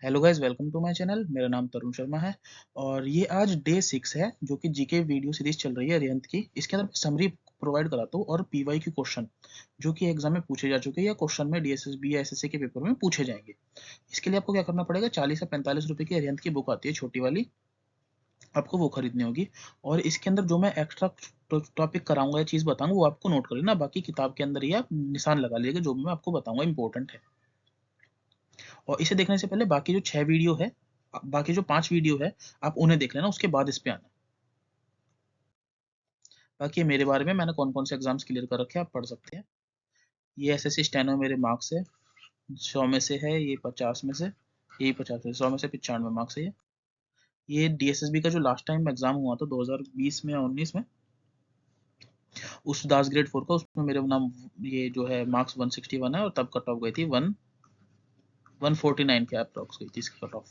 Hello guys, welcome to my channel. मेरा नाम तरुण शर्मा है और ये आज डे 6 है जो कि जीके वीडियो सीरीज चल रही है अरिहंत की। इसके अंदर मैं समरी प्रोवाइड कराता हूँ और पीवाईक्यू क्वेश्चन जो कि एग्जाम में पूछे जा चुके हैं या क्वेश्चन में डीएसएसबी या एसएससी के पेपर में पूछे जाएंगे। इसके लिए आपको क्या करना पड़ेगा, 40 से 45 रुपए की अरिहंत की बुक आती है छोटी वाली, आपको वो खरीदनी होगी। और इसके अंदर जो मैं एक्स्ट्रा टॉपिक कराऊंगा या चीज बताऊंगा वो आपको नोट कर लेना, बाकी किताब के अंदर ही आप निशान लगा लीजिएगा जो भी मैं आपको बताऊंगा इंपॉर्टेंट है। और इसे देखने से पहले बाकी जो 6 वीडियो है, बाकी जो 5 वीडियो है, आप उन्हें देख लेना, उसके बाद इस पे आना। बाकी मेरे बारे में मैंने कौन कौन से एग्जाम्स क्लियर कर रखे हैं आप पढ़ सकते हैं। ये एसएससी स्टेनो मेरे मार्क्स है, 100 में से है ये, 50 में से, यही 50 में 100 में से 95 मार्क्स है ये डीएसएसबी का जो लास्ट टाइम एग्जाम हुआ था 2020 में या 19 में, उस दास ग्रेड 4 का, उसमें मेरे नाम ये जो है मार्क्स 161 है और तब कट ऑफ गई थी 149 के अप्रॉक्स गई थी इसकी कट ऑफ।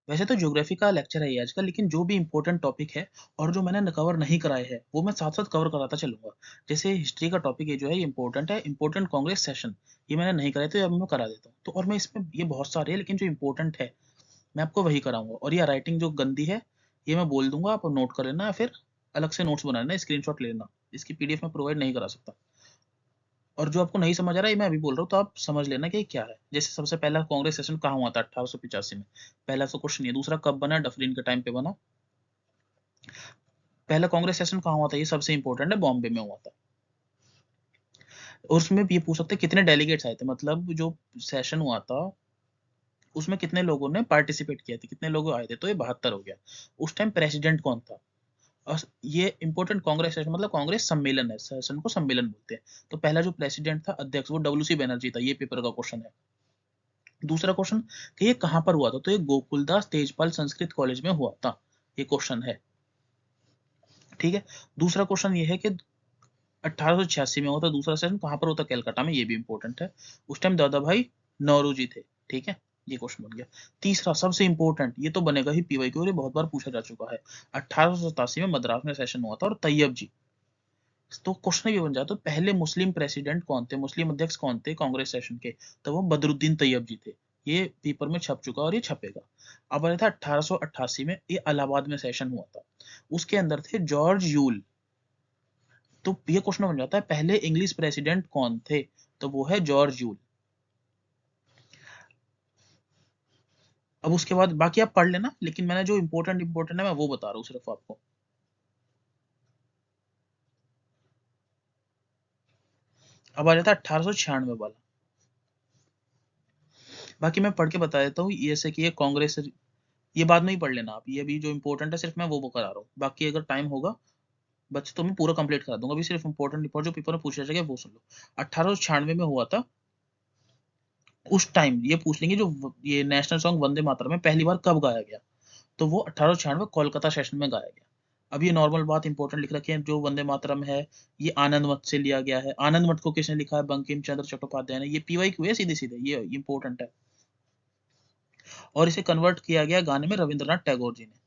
वैसे तो ज्योग्राफी का लेक्चर है ये आज का, लेकिन जो भी इंपॉर्टेंट टॉपिक है और जो मैंने कवर नहीं कराए हैं वो मैं साथ साथ कवर कराता चलूंगा। जैसे हिस्ट्री का टॉपिक ये जो है ये इंपॉर्टेंट है, इंपॉर्टेंट कांग्रेस सेशन, ये मैंने नहीं कराए तो ये अब मैं करा देता हूँ। तो और मैं इसमें ये बहुत सारे हैं लेकिन जो इंपॉर्टेंट है मैं आपको वही कराऊंगा। और ये राइटिंग जो गंदी है ये मैं बोल दूंगा, आप नोट कर लेना या फिर अलग से नोट्स बना लेना, स्क्रीनशॉट ले लेना। इसकी पीडीएफ में प्रोवाइड नहीं करा सकता। और जो आपको नहीं समझ आ रहा है ये मैं अभी बोल रहा हूँ तो आप समझ लेना कि ये क्या है। जैसे सबसे पहला कांग्रेस सेशन कहाँ हुआ था, 1885 में, पहला तो क्वेश्चन ये। दूसरा, कब बना, डफरिन के टाइम पे बना। पहला कांग्रेस सेशन कहाँ हुआ था, ये सबसे इंपॉर्टेंट है, बॉम्बे में हुआ था। और उसमें ये पूछ सकते हैं कितने डेलीगेट्स आए थे, मतलब जो सेशन हुआ था उसमें कितने लोगों ने पार्टिसिपेट किया था, कितने लोग आए थे, तो ये 72 हो गया। उस टाइम प्रेसिडेंट कौन था। और ये इंपॉर्टेंट कांग्रेस सेशन मतलब कांग्रेस सम्मेलन है, सेशन को सम्मेलन बोलते हैं। तो पहला जो प्रेसिडेंट था, अध्यक्ष, वो डब्ल्यू सी बनर्जी था। ये पेपर का क्वेश्चन है। दूसरा क्वेश्चन कि ये कहाँ पर हुआ था, तो ये गोकुलदास तेजपाल संस्कृत कॉलेज में हुआ था, ये क्वेश्चन है। ठीक है। दूसरा क्वेश्चन ये है कि 1886 में हुआ था दूसरा सेशन, कहाँ पर होता, कलकत्ता में, ये भी इंपॉर्टेंट है। उस टाइम दादा भाई नौरोजी थे। ठीक है, ये क्वेश्चन बन गया। तीसरा सबसे इंपॉर्टेंट, ये तो बनेगा ही पीवाई क्यू और ये बहुत बार पूछा जा चुका है, 1887 में मद्रास में सेशन हुआ था और तैयब जी। तो क्वेश्चन ये बन जाता, तो पहले मुस्लिम प्रेसिडेंट कौन थे, मुस्लिम अध्यक्ष कौन थे कांग्रेस सेशन के, तो वो बदरुद्दीन तैयब जी थे। ये पेपर में छप चुका और ये छपेगा। अब आया था 1888 में, ये इलाहाबाद में सेशन हुआ था। उसके अंदर थे जॉर्ज यूल। तो ये क्वेश्चन बन जाता है पहले इंग्लिश प्रेसिडेंट कौन थे, तो वो है जॉर्ज यूल। अब उसके बाद बाकी आप पढ़ लेना, लेकिन मैंने जो इंपॉर्टेंट इंपॉर्टेंट है मैं वो बता रहा हूँ सिर्फ आपको। अब आ जाता है 1896 वाला। बाकी मैं पढ़ के बता देता हूँ, ये से कि ये कांग्रेस, ये बाद में ही पढ़ लेना आप, ये भी जो इंपॉर्टेंट है सिर्फ मैं वो करा रहा हूँ, बाकी अगर टाइम होगा बच्चे तो मैं पूरा कंप्लीट करा दूंगा। अभी सिर्फ इंपॉर्टेंट इंपॉर्टेंट जो पेपर में पूछा जाएगा वो सुन लो। 1896 में हुआ था। उस टाइम ये पूछ लेंगे जो ये नेशनल सॉन्ग वंदे मातरम में पहली बार कब गाया गया, तो वो 1896 कोलकाता सेशन में गाया गया। अब ये नॉर्मल बात इंपॉर्टेंट लिख रखी है, जो वंदे मातरम है ये आनंद मठ से लिया गया है। आनंद मठ को किसने लिखा है, बंकिम चंद्र चट्टोपाध्याय ने। ये पीवाई क्यू है सीधे सीधे, ये इंपॉर्टेंट है। और इसे कन्वर्ट किया गया गाने में रविंद्रनाथ टैगोर जी ने।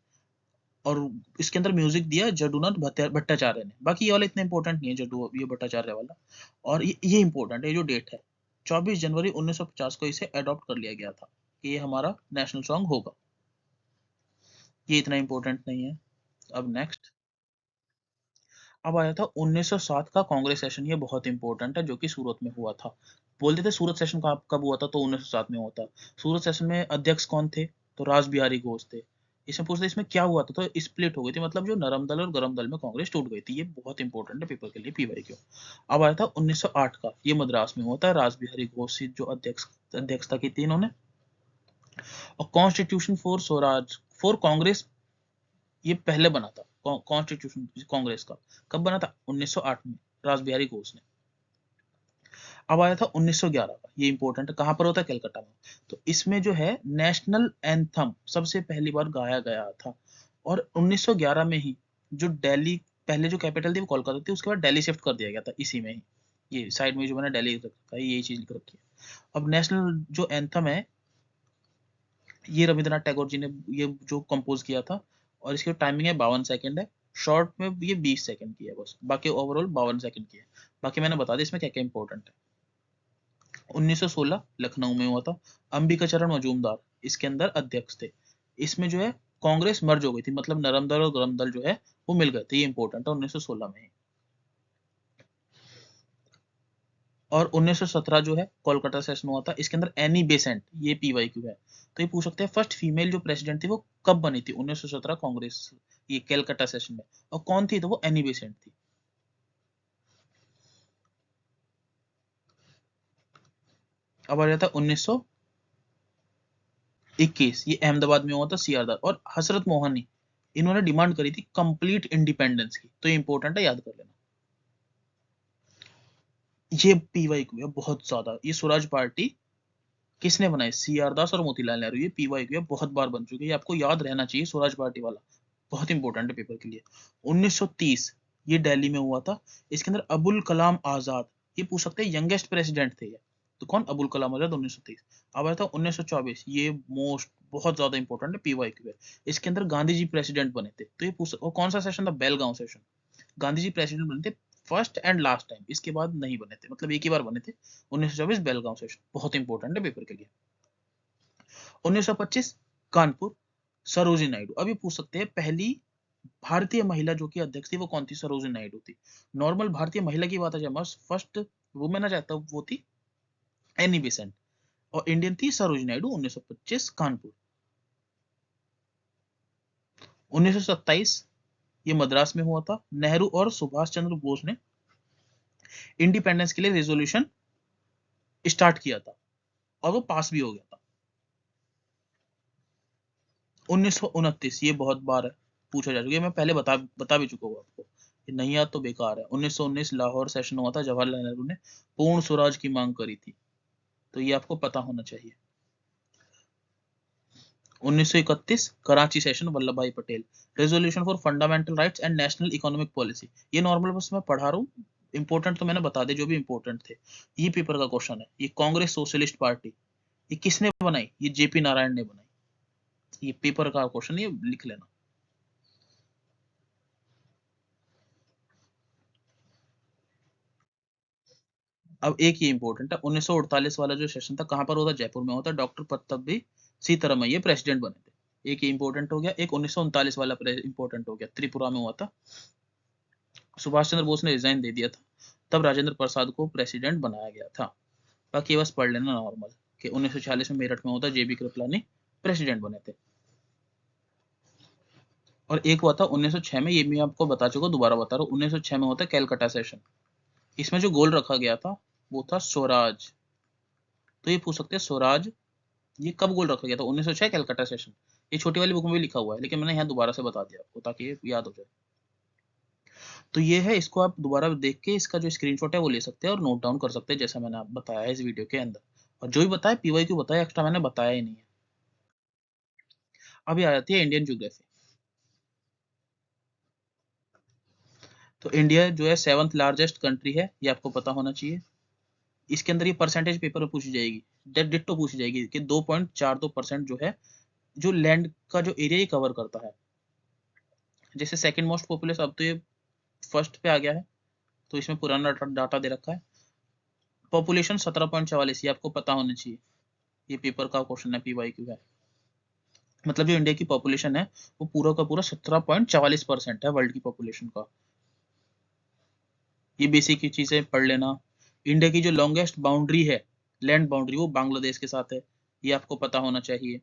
और इसके अंदर म्यूजिक दिया जडुनाथ भट्टाचार्य ने। बाकी ये वाला इतना इंपॉर्टेंट नहीं है, जडू ये भट्टाचार्य वाला। और ये इंपॉर्टेंट है, जो डेट है 24 जनवरी 1950 को इसे अडॉप्ट कर लिया गया था कि ये हमारा नेशनल सॉन्ग होगा। ये इतना इंपॉर्टेंट नहीं है। अब नेक्स्ट, अब आया था 1907 का कांग्रेस सेशन। ये बहुत इंपॉर्टेंट है, जो कि सूरत में हुआ था। बोलते थे सूरत सेशन कब कब हुआ था, तो 1907 में हुआ था। सूरत सेशन में अध्यक्ष कौन थे, तो रास बिहारी घोष थे। इसमें पूछते इसमें क्या हुआ था, तो स्प्लिट हो गई थी, मतलब जो नरम दल और गरम दल में कांग्रेस टूट गई थी। ये बहुत इंपॉर्टेंट है पेपर के लिए, पीवाई क्यों। अब आया था 1908 का, ये मद्रास में हुआ था। रास बिहारी घोष जो अध्यक्षता की थी इन्होंने। और constitution for Swaraj for Congress, ये पहले बना था कॉन्स्टिट्यूशन कांग्रेस का। कब बना था, 1908 में, रास बिहारी घोष ने। अब आया था 1911 का, ये इंपॉर्टेंट है, कहां पर होता है, कलकत्ता में। तो इसमें जो है नेशनल एंथम सबसे पहली बार गाया गया था। और 1911 में ही जो दिल्ली, पहले जो कैपिटल थी वो कोलकाता थी, उसके बाद दिल्ली शिफ्ट कर दिया गया था इसी में ही। ये साइड में जो मैंने दिल्ली लिख रखा है यही चीज लिख रखी है। अब नेशनल जो एंथम है ये रविंद्रनाथ टैगोर जी ने ये जो कंपोज किया था। और इसकी टाइमिंग है 52 सेकंड है। शॉर्ट में ये 20 सेकंड की है बस, बाकी ओवरऑल 52 सेकंड की है। बाकी मैंने बता दिया इसमें क्या क्या इंपॉर्टेंट है। 1916 लखनऊ में हुआ था। अंबिकाचरण मजूमदार इसके अंदर अध्यक्ष थे। इसमें जो है कांग्रेस मर्ज हो गई थी, मतलब नरम दल और गरम दल जो है वो मिल गए थे। ये इंपॉर्टेंट है 1916 में ही। और 1917 जो है कोलकाता सेशन हुआ था। इसके अंदर एनी बेसेंट, ये पीवाईक्यू है, तो ये पूछ सकते हैं फर्स्ट फीमेल जो प्रेसिडेंट थी वो कब बनी थी? 1917 कांग्रेस ये कैलकाटा सेशन में। और कौन थी? तो वो एनी बेसेंट थी। अब आ जाता है 1921, ये अहमदाबाद में हुआ था, सीआरदार और हसरत मोहनी, इन्होंने डिमांड करी थी कंप्लीट इंडिपेंडेंस की। तो ये इंपॉर्टेंट है, याद कर लेना। ये पीवाईक्यू है बहुत ज्यादा। ये स्वराज पार्टी किसने बनाई? सीआर दास और मोतीलाल नेहरू। ये पीवाईक्यू है, बहुत बार बन चुकी है, आपको याद रहना चाहिए स्वराज पार्टी वाला, बहुत इंपॉर्टेंट है पेपर के लिए। 1930 ये दिल्ली में हुआ था। इसके अंदर अबुल कलाम आजाद, ये पूछ सकते हैं यंगेस्ट प्रेसिडेंट थे ये। तो कौन? अबुल कलाम आजाद 1930। अब आया था 1924, ये मोस्ट बहुत ज्यादा इंपॉर्टेंट है, पीवाईक्यू है। इसके अंदर गांधी जी प्रेसिडेंट बने थे। तो ये पूछ, और कौन सा सेशन था? बेलगांव सेशन। गांधी जी प्रेसिडेंट बने थे फर्स्ट एंड लास्ट टाइम, इसके बाद नहीं बने थे, मतलब एक ही बार बने थे। 1924 बेलगांव सेशन, बहुत इंपॉर्टेंट है पेपर के लिए। 1925 कानपुर, सरोजिनी नायडू। अभी पूछ सकते हैं पहली भारतीय महिला जो कि अध्यक्ष थी वो कौन थी? सरोजिनी नायडू थी। नॉर्मल भारतीय महिला की बात है, जब फर्स्ट वुमेन आ जाता वो थी एनी बेसेंट, और इंडियन थी सरोजिनी नायडू। 1925 कानपुर। 1927 ये मद्रास में हुआ था। नेहरू और सुभाष चंद्र बोस ने इंडिपेंडेंस के लिए रेजोल्यूशन स्टार्ट किया था और वो पास भी हो गया था। 1929 ये बहुत बार पूछा जा चुका है, मैं पहले बता भी चुका हूँ आपको, ये नहीं याद तो बेकार है। 1919 लाहौर सेशन हुआ था, जवाहरलाल नेहरू ने पूर्ण स्वराज की मांग करी थी, तो ये आपको पता होना चाहिए। 1931 कराची सेशन, वल्लभ भाई Patel, resolution for fundamental rights and national economic policy. ये नॉर्मल बस मैं पढ़ा रहा हूँ, इंपॉर्टेंट तो मैंने बता दे जो भी इंपॉर्टेंट थे। ये पेपर का क्वेश्चन है। ये कांग्रेस सोशलिस्ट पार्टी, ये किसने बनाई? ये जेपी नारायण ने बनाई। ये पेपर का क्वेश्चन, ये लिख लेना। अब एक ये इंपॉर्टेंट है, 1948 वाला जो सेशन था कहां पर होता? जयपुर में होता। डॉक्टर पट्टभी सीतारमैया प्रेसिडेंट बने थे। एक ये इंपॉर्टेंट हो गया। एक 1939 वाला इंपॉर्टेंट हो गया, त्रिपुरा में हुआ था। सुभाष चंद्र बोस ने रिजाइन दे दिया था, तब राजेंद्र प्रसाद को प्रेसिडेंट बनाया गया था। बाकी ये बस पढ़ लेना नॉर्मल, कि 1946 में मेरठ में होता, जेबी कृपलानी प्रेसिडेंट बने थे। और एक हुआ था 1906 में, ये मैं आपको बता चुका, दोबारा बता रहा हूँ। 1906 में होता है कैलकाटा सेशन। इसमें जो गोल रखा गया था वो था स्वराज। तो ये पूछ सकते हैं स्वराज ये कब गोल रखा गया था? 1906 कैलकाटा सेशन। ये छोटी वाली बुक में भी लिखा हुआ है, लेकिन मैंने यहाँ दोबारा से बता दिया आपको ताकि ये याद हो जाए। तो ये है, इसको आप दोबारा देख के इसका जो स्क्रीनशॉट है वो ले सकते हैं और नोट डाउन कर सकते हैं, जैसा मैंने आप बताया है इस वीडियो के अंदर। और जो भी बताया पीवाईक्यू बताया, एक्स्ट्रा मैंने बताया ही नहीं है। अभी आ जाती है इंडियन ज्योग्राफी। तो इंडिया जो है 7th लार्जेस्ट कंट्री है, ये आपको पता होना चाहिए। इसके अंदर ये परसेंटेज पेपर में पूछी जाएगी, डिट्टो पूछी जाएगी कि 2.42% जो है, जो लैंड का जो एरिया ये कवर करता है। जैसे सेकंड मोस्ट पॉपुलस, अब तो ये फर्स्ट पे आ गया है, तो इसमें पुराना डाटा दे रखा है। पॉपुलेशन 17.44, ये आपको पता होना चाहिए। ये पेपर का क्वेश्चन है, पीवाईक्यू है। मतलब जो इंडिया की पॉपुलेशन है वो पूरा का पूरा 17.44% है वर्ल्ड की पॉपुलेशन का। ये बेसिक की चीजें पढ़ लेना। इंडिया की जो लॉन्गेस्ट बाउंड्री है, लैंड बाउंड्री, वो बांग्लादेश के साथ है, ये आपको पता होना चाहिए।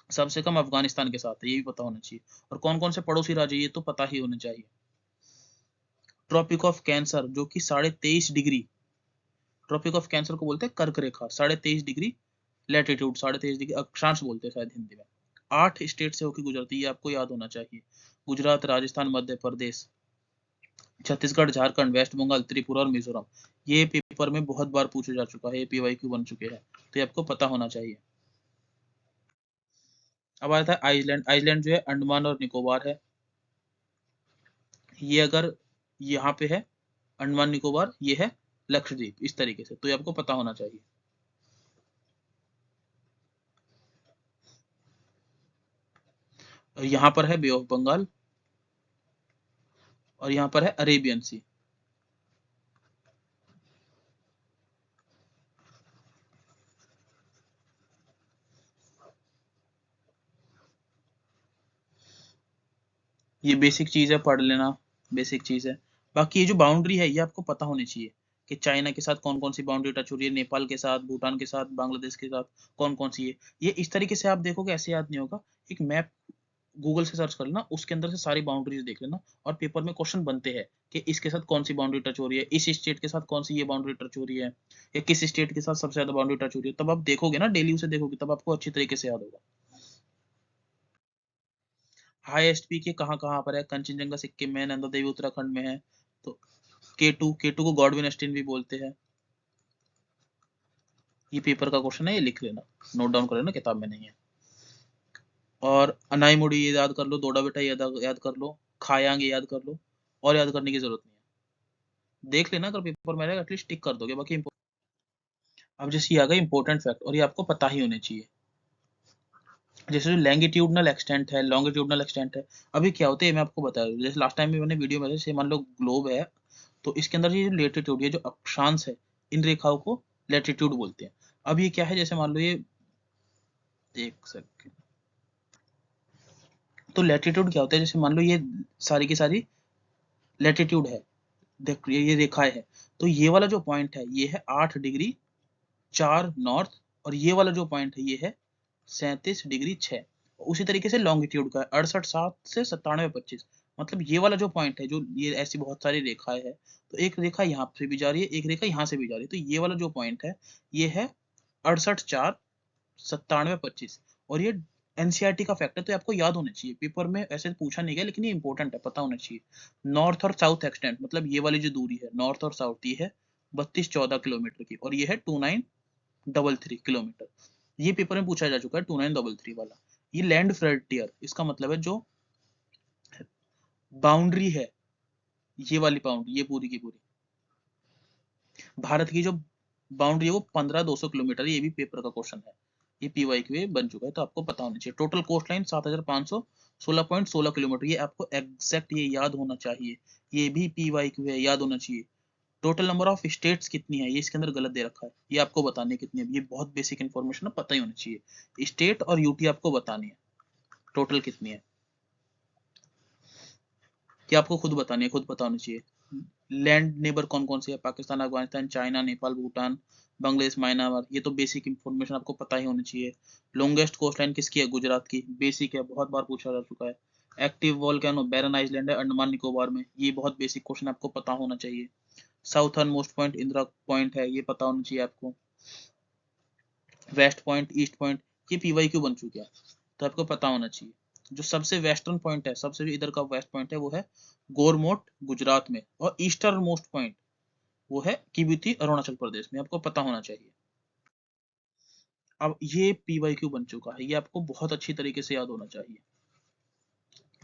सबसे कम अफगानिस्तान के साथ है, ये भी पता होना चाहिए। और कौन कौन से पड़ोसी राज्य, ये तो पता ही होना चाहिए। ट्रॉपिक ऑफ कैंसर जो कि 23.5 डिग्री, ट्रॉपिक ऑफ कैंसर को बोलते हैं कर्क रेखा, 23.5 डिग्री लैटिट्यूड, 23.5 डिग्री अक्षांश बोलते हैं शायद हिंदी में। 8 स्टेट से होकर गुजरती है, ये आपको याद होना चाहिए। गुजरात, राजस्थान, मध्य प्रदेश, छत्तीसगढ़, झारखंड, वेस्ट बंगाल, त्रिपुरा और मिजोरम। ये पेपर में बहुत बार पूछा जा चुका है, ये पीवाईक्यू बन चुके हैं, तो ये आपको पता होना चाहिए। अब आता है आइसलैंड। आइसलैंड जो है अंडमान और निकोबार है। ये अगर यहाँ पे है अंडमान निकोबार, ये है लक्षद्वीप, इस तरीके से, तो ये आपको पता होना चाहिए। और यहाँ पर है बे ऑफ बंगाल, और यहाँ पर है अरेबियन सी। ये बेसिक चीज है, पढ़ लेना, बेसिक चीज है। बाकी ये जो बाउंड्री है ये आपको पता होनी चाहिए कि चाइना के साथ कौन कौन सी बाउंड्री टच हो रही है, नेपाल के साथ, भूटान के साथ, बांग्लादेश के साथ कौन कौन सी है। ये इस तरीके से आप देखोगे, ऐसे याद नहीं होगा। एक मैप गूगल से सर्च कर लेना, उसके अंदर से सारी बाउंड्रीज देख लेना, और पेपर में क्वेश्चन बनते हैं कि इसके साथ कौन सी बाउंड्री टच हो रही है, इस स्टेट के साथ कौन सी ये बाउंड्री टच हो रही है, या किस स्टेट के साथ सबसे ज्यादा बाउंड्री टच हो रही है। तब आप देखोगे ना, डेली उसे देखोगे, तब आपको अच्छी तरीके से याद होगा। हाईएस्ट पीक ये कहाँ कहाँ पर है? कंचनजंगा सिक्किम में है, नंदा देवी उत्तराखंड में है। तो K2 को गॉडविन एस्टीन भी बोलते हैं। ये पेपर का क्वेश्चन है, ये लिख लेना, नोट डाउन कर लेना, किताब में नहीं है। और अनाईमुड़ी ये याद कर लो, दोडा बेटा याद कर लो, खायांग ये याद कर लो, और याद करने की जरूरत नहीं है। देख लेना, अगर पेपर में रहेगा एटलीस्ट टिक कर दोगे। बाकी अब जैसे ये आ गया इंपॉर्टेंट फैक्ट, और ये आपको पता ही होने चाहिए। जैसे जो लैंगिट्यूडनल एक्सटेंट है, लॉन्गिट्यूडनल एक्सटेंट है, अभी क्या होता है मैं आपको बता दूं। जैसे लास्ट टाइम भी मैंने वीडियो में, जैसे मान लो ग्लोब है, तो इसके अंदर ये जो लेटीट्यूड, ये जो अक्षांश है, इन रेखाओं को लेटीट्यूड बोलते हैं। अब ये क्या है, जैसे मान लो ये, एक सेकंड, तो लेटीट्यूड क्या होता है, जैसे मान लो ये सारी की सारी लेटीट्यूड है, देख ये रेखाएं है, तो ये वाला जो पॉइंट है ये है 8 डिग्री 4 नॉर्थ, और ये वाला जो पॉइंट है ये है 37 डिग्री 6। उसी तरीके से लॉन्गिट्यूड का है 68 7 से 97 25। मतलब ये वाला जो पॉइंट है, जो ये ऐसी बहुत सारी रेखाएं है, तो एक रेखा यहाँ से भी जा रही है, एक रेखा यहाँ से भी जा रही है, तो ये वाला जो पॉइंट है ये है 68 4 97 25। और ये एनसीईआरटी का फैक्ट है, तो ये आपको याद होना चाहिए। पेपर में ऐसे पूछा नहीं गया, लेकिन ये इंपॉर्टेंट है, पता होना चाहिए। नॉर्थ और साउथ एक्सटेंट, मतलब ये वाली जो दूरी है नॉर्थ और साउथ, ये है 32 14 किलोमीटर की, और ये है 2933 किलोमीटर। ये पेपर में पूछा जा चुका है 2933 वाला। ये लैंड फ्रंटियर, इसका मतलब है जो बाउंड्री है, ये वाली बाउंड्री, ये पूरी की पूरी भारत की जो बाउंड्री है वो 15 200 किलोमीटर है। ये भी पेपर का क्वेश्चन है, ये पीवाईक्यू बन चुका है, तो आपको पता होना चाहिए। टोटल कोस्ट लाइन 7516.16 किलोमीटर, ये आपको एग्जैक्ट ये याद होना चाहिए। ये भी पीवाईक्यू है, याद होना चाहिए। टोटल नंबर ऑफ स्टेट्स कितनी है, ये इसके अंदर गलत दे रखा है, ये आपको बताने कितनी है। ये बहुत बेसिक इन्फॉर्मेशन है, पता ही होना चाहिए। स्टेट और यूटी आपको बतानी है, टोटल कितनी है, कि आपको खुद बतानी है, खुद पता होना चाहिए। लैंड नेबर कौन कौन से है? पाकिस्तान, अफगानिस्तान, चाइना, नेपाल, भूटान, बांग्लादेश, म्यांमार, ये तो बेसिक इंफॉर्मेशन आपको पता ही होनी चाहिए। लॉन्गेस्ट कोस्ट लाइन किसकी है? गुजरात की, बेसिक है, बहुत बार पूछा जा चुका है। एक्टिव वोल्केनो बैरन आइलैंड है अंडमान निकोबार में, ये बहुत बेसिक क्वेश्चन आपको पता होना चाहिए। Southern most point Indira point है, ये पता होना चाहिए आपको। वेस्ट पॉइंट, ईस्ट पॉइंट, ये पीवाईक्यू बन चुके हैं, तो आपको पता होना चाहिए। जो सबसे वेस्टर्न पॉइंट है, सबसे इधर का वेस्ट पॉइंट है, वो है गोरमोट गुजरात में, और ईस्टर्न मोस्ट पॉइंट वो है किबिथी अरुणाचल प्रदेश में, आपको पता होना चाहिए। अब ये पीवाईक्यू बन चुका है, ये आपको बहुत अच्छी तरीके से याद होना चाहिए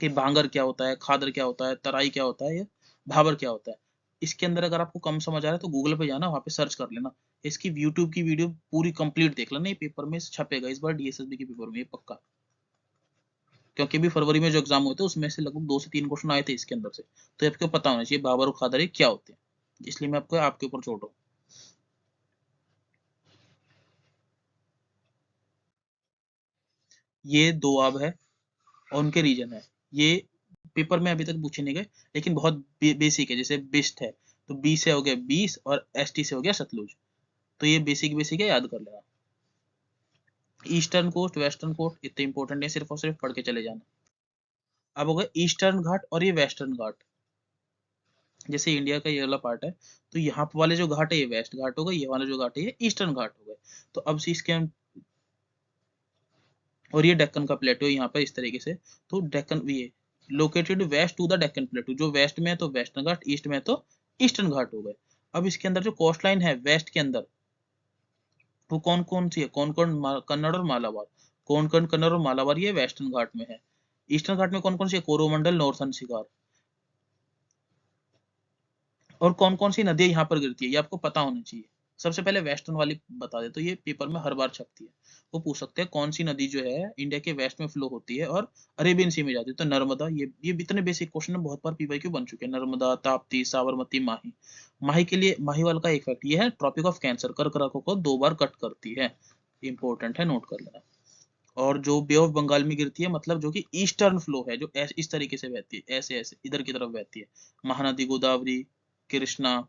कि भांगर क्या होता है, खादर क्या होता है, तराई क्या होता है, या भाबर क्या होता है। इसके अंदर अगर आपको कम समझ आ रहा है तो गूगल पे जाना, वहाँ पे सर्च कर लेना। इसकी यूट्यूब की वीडियो पूरी कंप्लीट देख लेना, ये पेपर में छपेगा इस बार, डीएसएसबी के पेपर में, ये पक्का। क्योंकि भी फरवरी में जो एग्जाम होते हैं उसमें से लगभग 2 से 3 क्वेश्चन आए थे इसके अंदर से, तो आपको पता होना चाहिए भाबर और खादर क्या होते हैं। इसलिए मैं आपको आपके ऊपर छोड़ रहा हूँ। ये दोआब है और उनके रीजन है। ये पेपर में अभी तक पूछे नहीं गए, लेकिन बहुत बेसिक है। जैसे बिस्ट है, तो बी से हो गया 20, और एस टी से हो गया सतलुज। तो ये बेसिक बेसिक है, याद कर लेना। ईस्टर्न कोस्ट, वेस्टर्न कोस्ट इतने इंपॉर्टेंट है, सिर्फ और सिर्फ पढ़ के चले जाना। अब हो गया ईस्टर्न घाट और ये वेस्टर्न घाट। जैसे इंडिया का ये वाला पार्ट है, तो यहाँ वाले जो घाट है ये वेस्ट घाट होगा, ये वाला जो घाट है ये ईस्टर्न घाट होगा। तो अब से इसके और ये डेक्कन का प्लेटो यहाँ पे इस तरीके से। तो डेक्कन ये located west to the Deccan plateau, जो वेस्ट में है तो वेस्टर्न घाट, ईस्ट में है तो ईस्टर्न घाट हो गए। अब इसके अंदर जो कोस्ट लाइन है वेस्ट के अंदर, वो कौन कौन सी है? कन्नड़ और मालाबार। कोंकण, कन्नड़ और मालाबार ये वेस्टर्न घाट में है। ईस्टर्न घाट में कौन कौन सी है? कोरोमंडल, नॉर्थन शिकार। और कौन कौन सी नदियां यहाँ पर गिरती है, ये आपको पता होना चाहिए। सबसे पहले वेस्टर्न वाली बता दे, तो ये पेपर में हर बार छपती है। वो पूछ सकते हैं कौन सी नदी जो है इंडिया के वेस्ट में फ्लो होती है और अरेबियन सी में जाती है, तो नर्मदा। ये इतने बेसिक क्वेश्चन है, बहुत बार पीवाईक्यू बन चुके हैं। नर्मदा, ताप्ती, साबरमती, माही। माही के लिए, माही वाला का एक फैक्ट ये है, ट्रॉपिक ऑफ कैंसर, कर्क रेखा को 2 बार कट करती है। इंपॉर्टेंट है, नोट कर लेना। और जो बे ऑफ बंगाल में गिरती है, मतलब जो कि ईस्टर्न फ्लो है, जो इस तरीके से बहती है, ऐसे ऐसे इधर की तरफ बहती है, महानदी, गोदावरी, कृष्णा,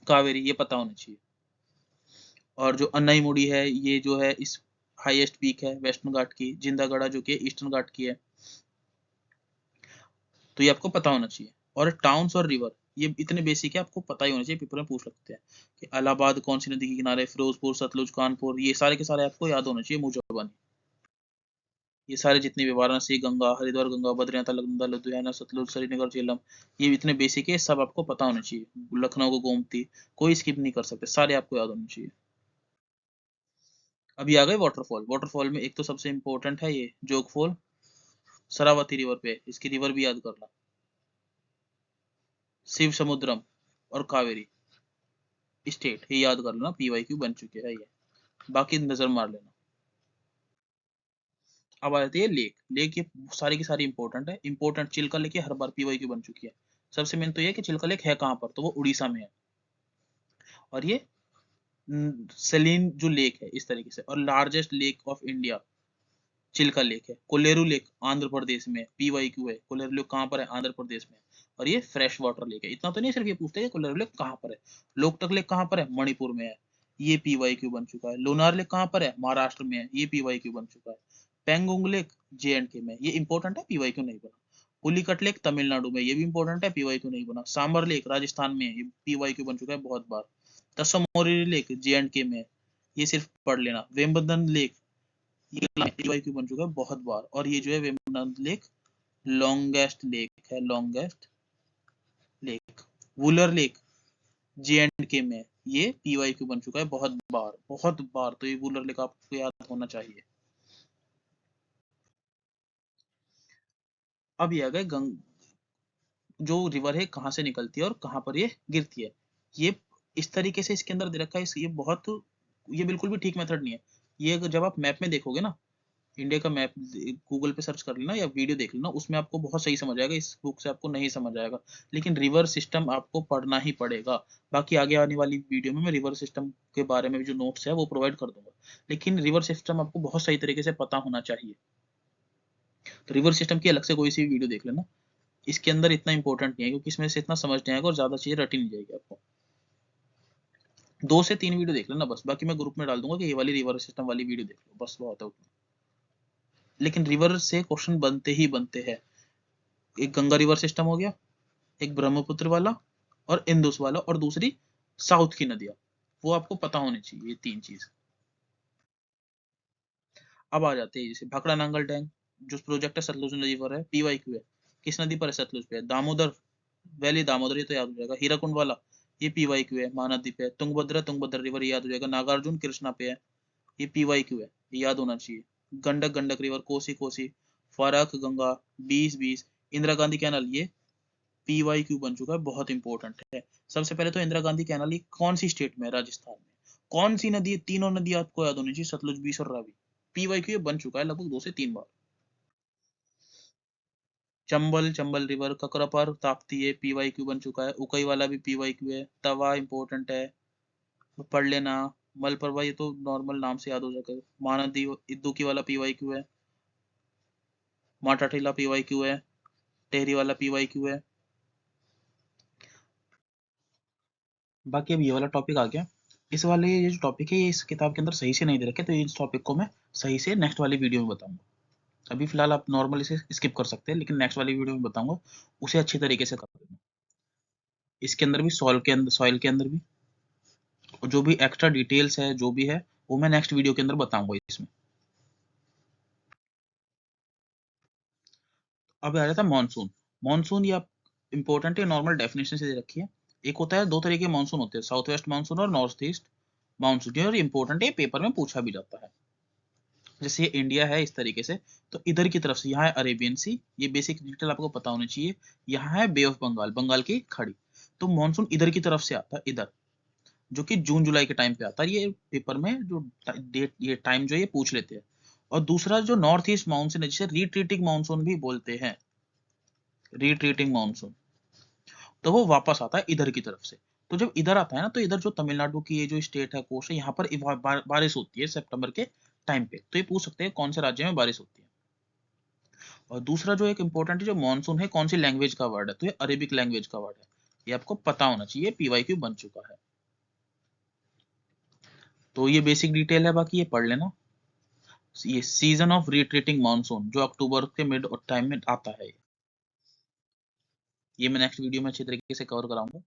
कावेरी, ये पता होना चाहिए। और जो अन्नाईमुड़ी है, ये जो है इस हाईएस्ट पीक है वेस्टर्न घाट की, जिंदागढ़ा जो कि ईस्टर्न घाट की है, तो ये आपको पता होना चाहिए। और टाउन्स और रिवर, ये इतने बेसिक है, आपको पता ही होना चाहिए, पेपर में पूछ सकते हैं कि इलाहाबाद कौन सी नदी के किनारे, फिरोजपुर, सतलुज, कानपुर, ये सारे के सारे आपको याद होना चाहिए मुंह जुबानी। ये सारे जितने भी, वाराणसी गंगा, हरिद्वार गंगा, बद्रीनाथ, अलकनंदा, लुधियाना, सतलुज, श्रीनगर, झेलम, ये इतने बेसिक है, सब आपको पता होना चाहिए। लखनऊ को गोमती, कोई स्किप नहीं कर सकते, सारे आपको याद होने चाहिए। अभी आ गए वाटरफॉल। वाटरफॉल में एक तो सबसे इंपॉर्टेंट है ये जोग फॉल, शरावती रिवर पे, इसकी रिवर भी याद करना, शिव समुद्रम और कावेरी स्टेट, ये याद कर लेना, पीवाईक्यू बन चुके हैं ये, बाकी नजर मार लेना। अब आ जाती है लेक। लेक ये सारी की सारी इंपॉर्टेंट है। इंपॉर्टेंट चिल्का लेक, हर बार पीवाईक्यू बन चुकी है। सबसे मेन तो ये है कि चिल्का लेक है कहाँ पर, तो वो उड़ीसा में है। और ये सेलिन जो लेक है इस तरीके से, और largest lake of India Chilika lake है। कोलेरू लेक आंध्र प्रदेश में, पीवाईक्यू है। कोलेरू लेक कहाँ पर है, आंध्र प्रदेश में। और ये फ्रेश वाटर लेक है। इतना तो नहीं सिर्फ ये पूछते हैं कि कोलेरू लेक कहाँ पर है। लोकटक लेक कहाँ पर है, मणिपुर में है, ये पीवाईक्यू बन चुका है। लोनार लेक कहाँ पर है, महाराष्ट्र में है, ये पीवाईक्यू बन चुका है। पेंगोंग लेक जे-एंड-के में, ये इंपॉर्टेंट है, पीवाईक्यू नहीं बना। पुलिकट लेक तमिलनाडु में, ये भी इंपॉर्टेंट है, पीवाईक्यू नहीं बना। सांबर लेक राजस्थान में, ये पीवाईक्यू बन चुका है बहुत बार। तसमोरी लेक जे-एंड-के में, ये सिर्फ पढ़ लेना। वेम्बनाड लेक, ये पीवाईक्यू बन चुका है बहुत बार। और ये जो है वेम्बनाड लेक लॉन्गेस्ट लेक है, लॉन्गेस्ट लेक। वुलर लेक जे-एंड-के में, ये पीवाईक्यू बन चुका है बहुत बार, बहुत बार। तो ये वुलर लेक आपको याद होना चाहिए। अब ये आ गए जो रिवर है कहाँ से निकलती है और कहाँ पर ये गिरती है। ये इस तरीके से इसके अंदर दे रखा है, ये बहुत, ये बिल्कुल भी ठीक मेथड नहीं है। ये अगर जब आप मैप में देखोगे ना, इंडिया का मैप गूगल पे सर्च कर लेना या वीडियो देख लेना, उसमें आपको बहुत सही समझ आएगा। इस बुक से आपको नहीं समझ आएगा, लेकिन रिवर सिस्टम आपको पढ़ना ही पड़ेगा। बाकी आगे आने वाली वीडियो में मैं रिवर सिस्टम के बारे में भी जो नोट्स है वो प्रोवाइड कर दूंगा, लेकिन रिवर सिस्टम आपको बहुत सही तरीके से पता होना चाहिए। तो रिवर सिस्टम की अलग से कोई सी वीडियो देख लेना, इसके अंदर इतना इंपॉर्टेंट नहीं है, क्योंकि इसमें से इतना समझ नहीं आएगा और ज्यादा चीजें रटी नहीं जाएगी आपको। 2 से 3 वीडियो देख लेना बस, बाकी मैं ग्रुप में डाल दूंगा कि ये वाली रिवर सिस्टम वाली वीडियो देख लो, बस बहुत है उतना। लेकिन रिवर से क्वेश्चन बनते ही बनते हैं। एक गंगा रिवर सिस्टम हो गया, एक ब्रह्मपुत्र वाला, और इंदुस वाला, और दूसरी साउथ की नदियां, वो आपको पता होनी चाहिए, ये 3 चीज। अब आ जाते हैं जैसे भाखड़ा नांगल डैम, जो प्रोजेक्ट है सतलुज नदी पर है, पीवाईक्यू है। किस नदी पर है, सतलुज पे है। दामोदर वैली, दामोदर, ये तो याद हो जाएगा। हीराकुंड वाला, ये पीवाईक्यू है, महानदी पे है। तुंगभद्रा, तुंगभद्रा रिवर, ये याद हो जाएगा। नागार्जुन कृष्णा पे है, ये पीवाईक्यू है, ये याद होना चाहिए। गंडक, गंडक रिवर, कोसी, कोसी, फराक गंगा, 20-20, इंदिरा गांधी कैनाल, ये पीवाईक्यू बन चुका है, बहुत इंपॉर्टेंट है। सबसे पहले तो इंदिरा गांधी कैनाल ये कौन सी स्टेट में है, राजस्थान में। कौन सी नदी है, तीनों नदी आपको याद होनी चाहिए, सतलुज, बीस और रावी। पीवाईक्यू बन चुका है लगभग 2 से 3 बार। चंबल, चंबल रिवर, ककरापर, ताप्ती, ये पीवाईक्यू बन चुका है। उकई वाला भी पीवाईक्यू है। तवा इंपॉर्टेंट है, पढ़ लेना। मलप्रभा, ये तो नॉर्मल नाम से याद हो जाएगा। महानदी, इद्दूकी वाला पीवाईक्यू है। माटाटीला पीवाईक्यू है। टेहरी वाला पीवाईक्यू है। बाकी अब ये वाला टॉपिक आ गया। इस वाले ये जो टॉपिक है, ये इस किताब के अंदर सही से नहीं दे रखे, तो इस टॉपिक को मैं सही से नेक्स्ट वाली वीडियो में बताऊंगा। अभी फिलहाल आप नॉर्मल इसे स्किप कर सकते हैं, लेकिन नेक्स्ट वाली वीडियो में बताऊंगा, उसे अच्छी तरीके से कर देना। इसके अंदर भी सॉइल के अंदर भी, और जो भी एक्स्ट्रा डिटेल्स है जो भी है, वो मैं नेक्स्ट वीडियो के अंदर बताऊंगा इसमें। अब आ जाता है मानसून। मानसून ये आप इंपॉर्टेंट है, नॉर्मल डेफिनेशन से दे रखी है। एक होता है, 2 तरह के मानसून होते हैं, साउथ वेस्ट मानसून और नॉर्थ ईस्ट मानसून। और इंपॉर्टेंट है, पेपर में पूछा भी जाता है। जैसे ये इंडिया है इस तरीके से, तो इधर की तरफ से यहाँ है अरेबियन सी, ये बेसिक डिटेल आपको पता होनी चाहिए। यहाँ है बे ऑफ बंगाल, बंगाल की खाड़ी। तो मानसून इधर की तरफ से आता है, इधर, जो कि जून जुलाई के टाइम पे आता है। ये पेपर में जो डेट, ये टाइम जो ये पूछ लेते हैं। और दूसरा जो नॉर्थ ईस्ट मानसून है, जिसे रिट्रीटिंग मानसून भी बोलते हैं, रिट्रीटिंग मानसून, तो वो वापस आता है इधर की तरफ से। तो जब इधर आता है ना, तो इधर जो तमिलनाडु की ये जो स्टेट है, कोस्ट है, यहाँ पर बारिश होती है सितंबर के टाइम पे, तो ये पूछ सकते हैं कौन से राज्य में बारिश होती है। और दूसरा जो एक इम्पोर्टेंट है, जो मानसून है कौन सी लैंग्वेज का वर्ड है, तो ये अरेबिक लैंग्वेज का वर्ड है, ये आपको पता होना चाहिए, पीवाईक्यू बन चुका है। तो ये बेसिक डिटेल है, बाकी ये पढ़ लेना। ये सीजन ऑफ रिट्रीटिंग मानसून जो अक्टूबर के मिड और टाइम में आता है, ये मैं नेक्स्ट वीडियो में अच्छी तरीके से कवर कराऊंगा।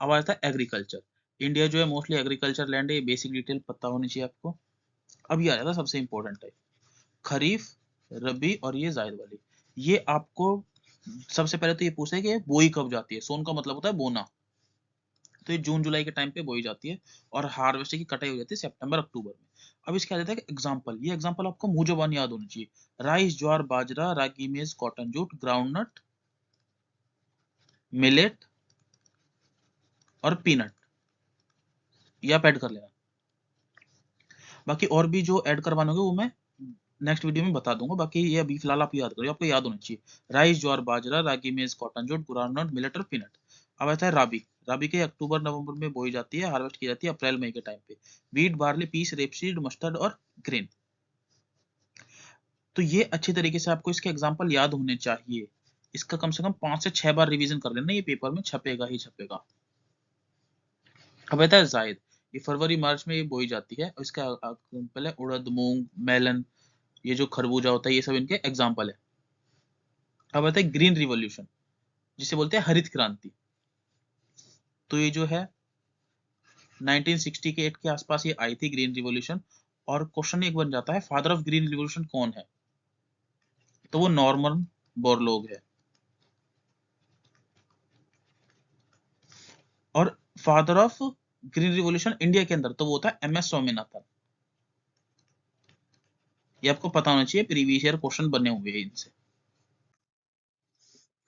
अब आता है एग्रीकल्चर। इंडिया जो है मोस्टली एग्रीकल्चर लैंड है, ये बेसिक डिटेल पता होनी चाहिए आपको। अब ये आ जाता है सबसे इंपॉर्टेंट है, खरीफ, रबी और ये जायद वाली। ये आपको सबसे पहले तो ये पूछे कि बोई कब जाती है। सोन का मतलब होता है बोना, तो ये जून जुलाई के टाइम पे बोई जाती है और हार्वेस्ट की कटाई हो जाती है सितंबर अक्टूबर में। अब इसके आ जाता है एग्जाम्पल, ये एग्जाम्पल आपको मुंह जुबान याद होनी चाहिए। राइस, ज्वार, बाजरा, रागी, मेज, कॉटन, जूट, ग्राउंडनट, मिलेट और पीनट, ये आप ऐड कर लेना। बाकी और भी जो ऐड करवाने होंगे वो मैं नेक्स्ट वीडियो में बता दूंगा। बाकी ये अभी फिलहाल आप याद करिए, आपको याद होना चाहिए। राइस, ज्वार, बाजरा, रागी, मेज, कॉटन, जूट, ग्राउंडनट, मिलेट और पीनट। अब आता है राबी। राबी के अक्टूबर नवंबर में बोई जाती है, हार्वेस्ट की जाती है अप्रैल मई के टाइम पे। Wheat, barley, peas, rapeseed, mustard और ग्रेन। तो ये अच्छी तरीके से आपको इसके एग्जाम्पल याद होने चाहिए। इसका कम से कम 5 से 6 बार रिवीजन कर लेना, ये पेपर में छपेगा ही छपेगा। अब आता है जायद। ये फरवरी मार्च में ये बोई जाती है और इसका पहले उड़द, मूंग, मेलन, ये जो खरबूजा होता है, ये सब इनके एग्जाम्पल है। अब आता है ग्रीन रिवॉल्यूशन, जिसे बोलते हैं हरित क्रांति। तो ये जो है 1968 के आसपास ये आई थी ग्रीन रिवॉल्यूशन। और क्वेश्चन एक बन जाता है, फादर ऑफ ग्रीन रिवॉल्यूशन कौन है, तो वो नॉर्मन बोरलॉग है। और father of green revolution India के अंदर तो वो था MS स्वामीनाथन। ये आपको पता होना चाहिए, प्रीवियस ईयर क्वेश्चन बने हुए हैं इनसे।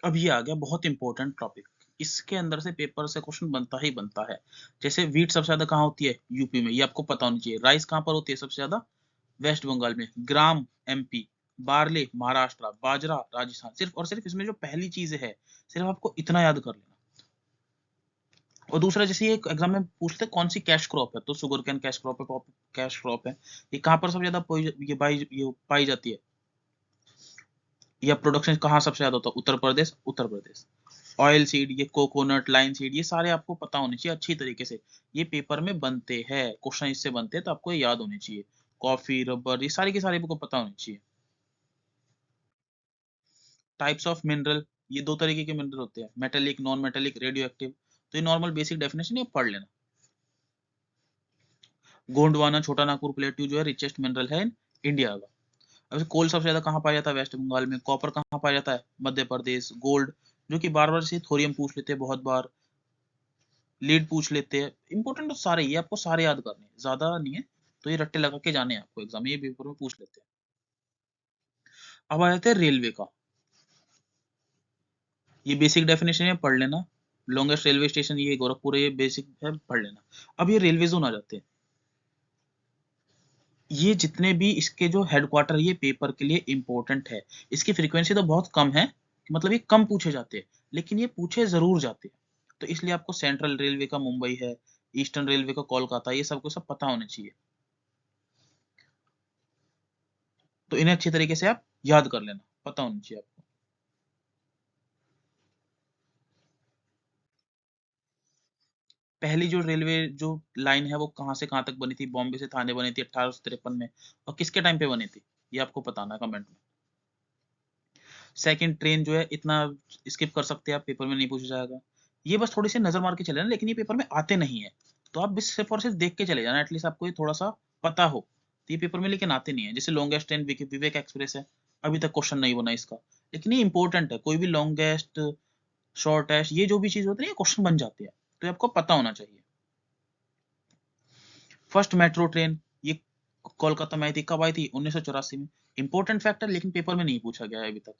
अब ये आ गया बहुत इंपॉर्टेंट टॉपिक, इसके अंदर से पेपर से क्वेश्चन बनता ही बनता है। जैसे वीट सबसे ज्यादा कहाँ होती है, यूपी में, ये आपको पता होनी चाहिए। राइस कहाँ पर होती है सबसे ज्यादा, वेस्ट बंगाल में। ग्राम MP, बार्ले महाराष्ट्र, बाजरा राजस्थान। सिर्फ और सिर्फ इसमें जो पहली चीज है, सिर्फ आपको इतना याद कर लेना। और दूसरा, जैसे एक एग्जाम में पूछते हैं कौन सी कैश क्रॉप है, तो शुगर कैन कैश क्रॉप है, कैश क्रॉप है। ये कहाँ पर सबसे ज्यादा ये पाई जाती है, या प्रोडक्शन कहाँ सबसे ज्यादा होता है, उत्तर प्रदेश, उत्तर प्रदेश। ऑयल सीड, ये कोकोनट, लाइन सीड, ये सारे आपको पता होने चाहिए अच्छी तरीके से। ये पेपर में बनते हैं, क्वेश्चन इससे बनते हैं, तो आपको ये याद होने चाहिए। कॉफी, रबर, ये सारी की सारी आपको पता होनी चाहिए। टाइप्स ऑफ मिनरल, ये दो तरीके के मिनरल होते हैं, metallic, non metallic, radio active. तो ये नॉर्मल बेसिक डेफिनेशन ये पढ़ लेना। गोंडवाना, छोटा नागपुर प्लेट्यू जो है रिचेस्ट मिनरल है इंडिया का। अब कोल सबसे ज्यादा कहाँ पाया जाता है, वेस्ट बंगाल में। कॉपर कहाँ पाया जाता है, मध्य प्रदेश। गोल्ड, जो कि बार बार से थोरियम पूछ लेते हैं बहुत बार, लीड पूछ लेते हैं। इंपॉर्टेंट तो सारे, ये आपको सारे याद करने हैं, ज्यादा नहीं है। तो ये रट्टे लगा के जाने हैं आपको एग्जाम में, ये पेपर में पूछ लेते हैं। अब आ जाते हैं रेलवे का। ये बेसिक डेफिनेशन है, पढ़ लेना। लॉन्गेस्ट रेलवे स्टेशन ये गोरखपुर है, ये बेसिक है, पढ़ लेना। अब ये रेलवे जोन आ जाते हैं। ये जितने भी इसके जो हेडक्वार्टर, ये पेपर के लिए इंपॉर्टेंट है। इसकी फ्रीक्वेंसी तो बहुत कम है, मतलब ये कम पूछे जाते हैं, लेकिन ये पूछे जरूर जाते हैं। तो इसलिए आपको सेंट्रल रेलवे का मुंबई है, ईस्टर्न रेलवे का कोलकाता, ये सबको सब पता होने चाहिए। तो इन्हें अच्छी तरीके से आप याद कर लेना, पता होना चाहिए आपको। पहली जो रेलवे जो लाइन है वो कहाँ से कहाँ तक बनी थी, बॉम्बे से थाने बनी थी 1853 में। और किसके टाइम पे बनी थी, ये आपको बताना है कमेंट में। सेकंड ट्रेन जो है, इतना स्किप कर सकते हैं आप, पेपर में नहीं पूछा जाएगा। ये बस थोड़ी सी नजर मार के चले ना, लेकिन ये पेपर में आते नहीं है। तो आप बस सिर्फ और सिर्फ देख के चले जाना, एटलीस्ट आपको ये थोड़ा सा पता हो। तो ये पेपर में लेकिन आते नहीं है। जैसे लॉन्गेस्ट ट्रेन विवेक एक्सप्रेस है, अभी तक क्वेश्चन नहीं बना इसका, लेकिन ये इंपॉर्टेंट है। कोई भी लॉन्गेस्ट, शॉर्टेस्ट, ये जो भी चीज होती है क्वेश्चन बन जाती है, तो ये आपको पता होना चाहिए। फर्स्ट मेट्रो ट्रेन, ये कोलकाता में आई थी, कब आई थी, 1984 में। इंपॉर्टेंट फैक्ट है, लेकिन पेपर में नहीं पूछा गया है अभी तक।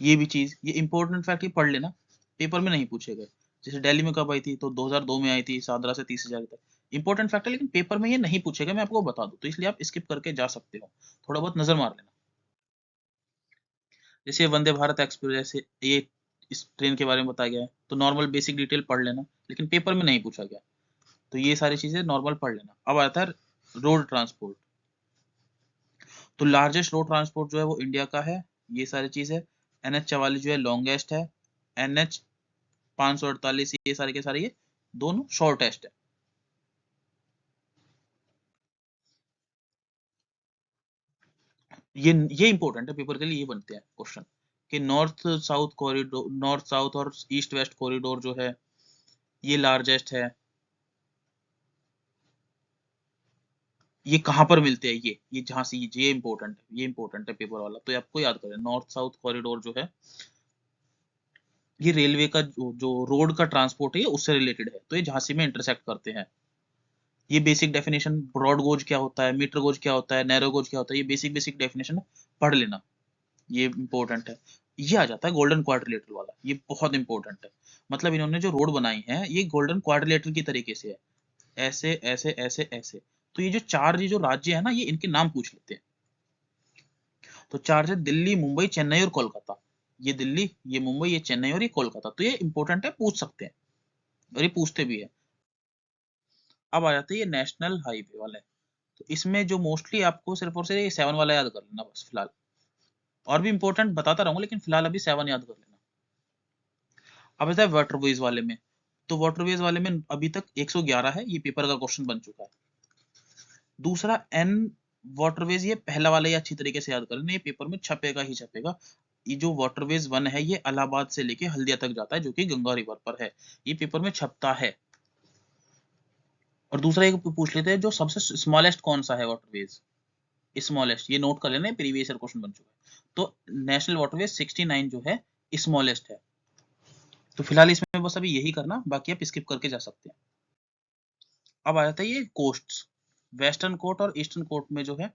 ये भी चीज, ये इंपॉर्टेंट फैक्ट, ये पढ़ लेना, पेपर में नहीं पूछे गए। जैसे दिल्ली में कब आई थी, तो 2002 में आई थी, सादरा से 30,000 तक। इंपॉर्टेंट फैक्ट है, लेकिन पेपर में ये नहीं पूछे गए, मैं आपको बता दूं, तो इसलिए आप स्किप करके जा सकते हो, थोड़ा बहुत नजर मार लेना। जैसे वंदे भारत एक्सप्रेस, ये इस ट्रेन के बारे में बताया गया है, तो नॉर्मल बेसिक डिटेल पढ़ लेना, लेकिन पेपर में नहीं पूछा गया। तो ये सारी चीजें नॉर्मल पढ़ लेना। अब आता है रोड ट्रांसपोर्ट। तो लार्जेस्ट रोड ट्रांसपोर्ट जो है वो इंडिया का है, ये सारी चीज है। NH 44 जो है लॉन्गेस्ट है, NH 548 ये सारे के सारे ये दोनों शॉर्टेस्ट है। ये इंपॉर्टेंट है, पेपर के लिए ये बनते हैं क्वेश्चन कि north south corridor, north south और ईस्ट वेस्ट कॉरिडोर जो है ये लार्जेस्ट है, ये कहाँ पर मिलते हैं, ये जहां से ये इंपॉर्टेंट है, ये इंपॉर्टेंट है पेपर वाला, तो ये आपको याद करें। नॉर्थ साउथ कॉरिडोर जो है ये रेलवे का जो रोड का ट्रांसपोर्ट है ये उससे रिलेटेड है, तो ये झांसी में इंटरसेक्ट करते हैं। ये बेसिक डेफिनेशन, ब्रॉड गोज क्या होता है, मीटर गोज क्या होता है, नैरो गोज क्या होता है, ये बेसिक बेसिक डेफिनेशन पढ़ लेना, ये इंपॉर्टेंट है। ये आ जाता है गोल्डन क्वाड्रिलेटरल वाला, ये बहुत इंपॉर्टेंट है। मतलब इन्होंने जो रोड बनाई है ये गोल्डन क्वाड्रिलेटरल की तरीके से है, ऐसे ऐसे ऐसे ऐसे। तो ये जो चार ये जो राज्य है ना, ये इनके नाम पूछ लेते हैं। तो चार है दिल्ली, मुंबई, चेन्नई और कोलकाता। ये दिल्ली, ये मुंबई, ये चेन्नई और ये कोलकाता, तो ये इंपॉर्टेंट है, पूछ सकते हैं और ये पूछते भी है। अब आ जाते हैं ये नेशनल हाईवे वाले, तो इसमें जो मोस्टली आपको सिर्फ और सिर्फ ये 7 वाला याद कर लेना बस फिलहाल, और भी इंपॉर्टेंट बताता रहूंगा लेकिन फिलहाल अभी 7 याद कर लेना। अब आता है वाटरवेज वाले में, तो वाटरवेज वाले में अभी तक 111 है, ये पेपर का क्वेश्चन बन चुका है। दूसरा एन वाटरवेज, ये पहला वाला ये अच्छी तरीके से याद कर लेना, ये पेपर में छपेगा ही छपेगा। ये जो वाटरवेज 1 है ये इलाहाबाद से लेके हल्दिया तक जाता है, जो कि गंगा रिवर पर है, ये पेपर में छपता है। और दूसरा एक पूछ लेते हैं, जो सबसे स्मॉलेस्ट कौन सा है वाटरवेज, स्मॉलेस्ट, ये नोट कर लेना, प्रीवियस ईयर क्वेश्चन बन चुका है। तो नेशनल वाटरवेज 69 जो है स्मॉलेस्ट है। तो फिलहाल इसमें बस अभी यही करना, बाकी आप स्किप करके जा सकते हैं। अब आ जाता है ये कोस्ट, वेस्टर्न कोस्ट और ईस्टर्न कोस्ट में जो है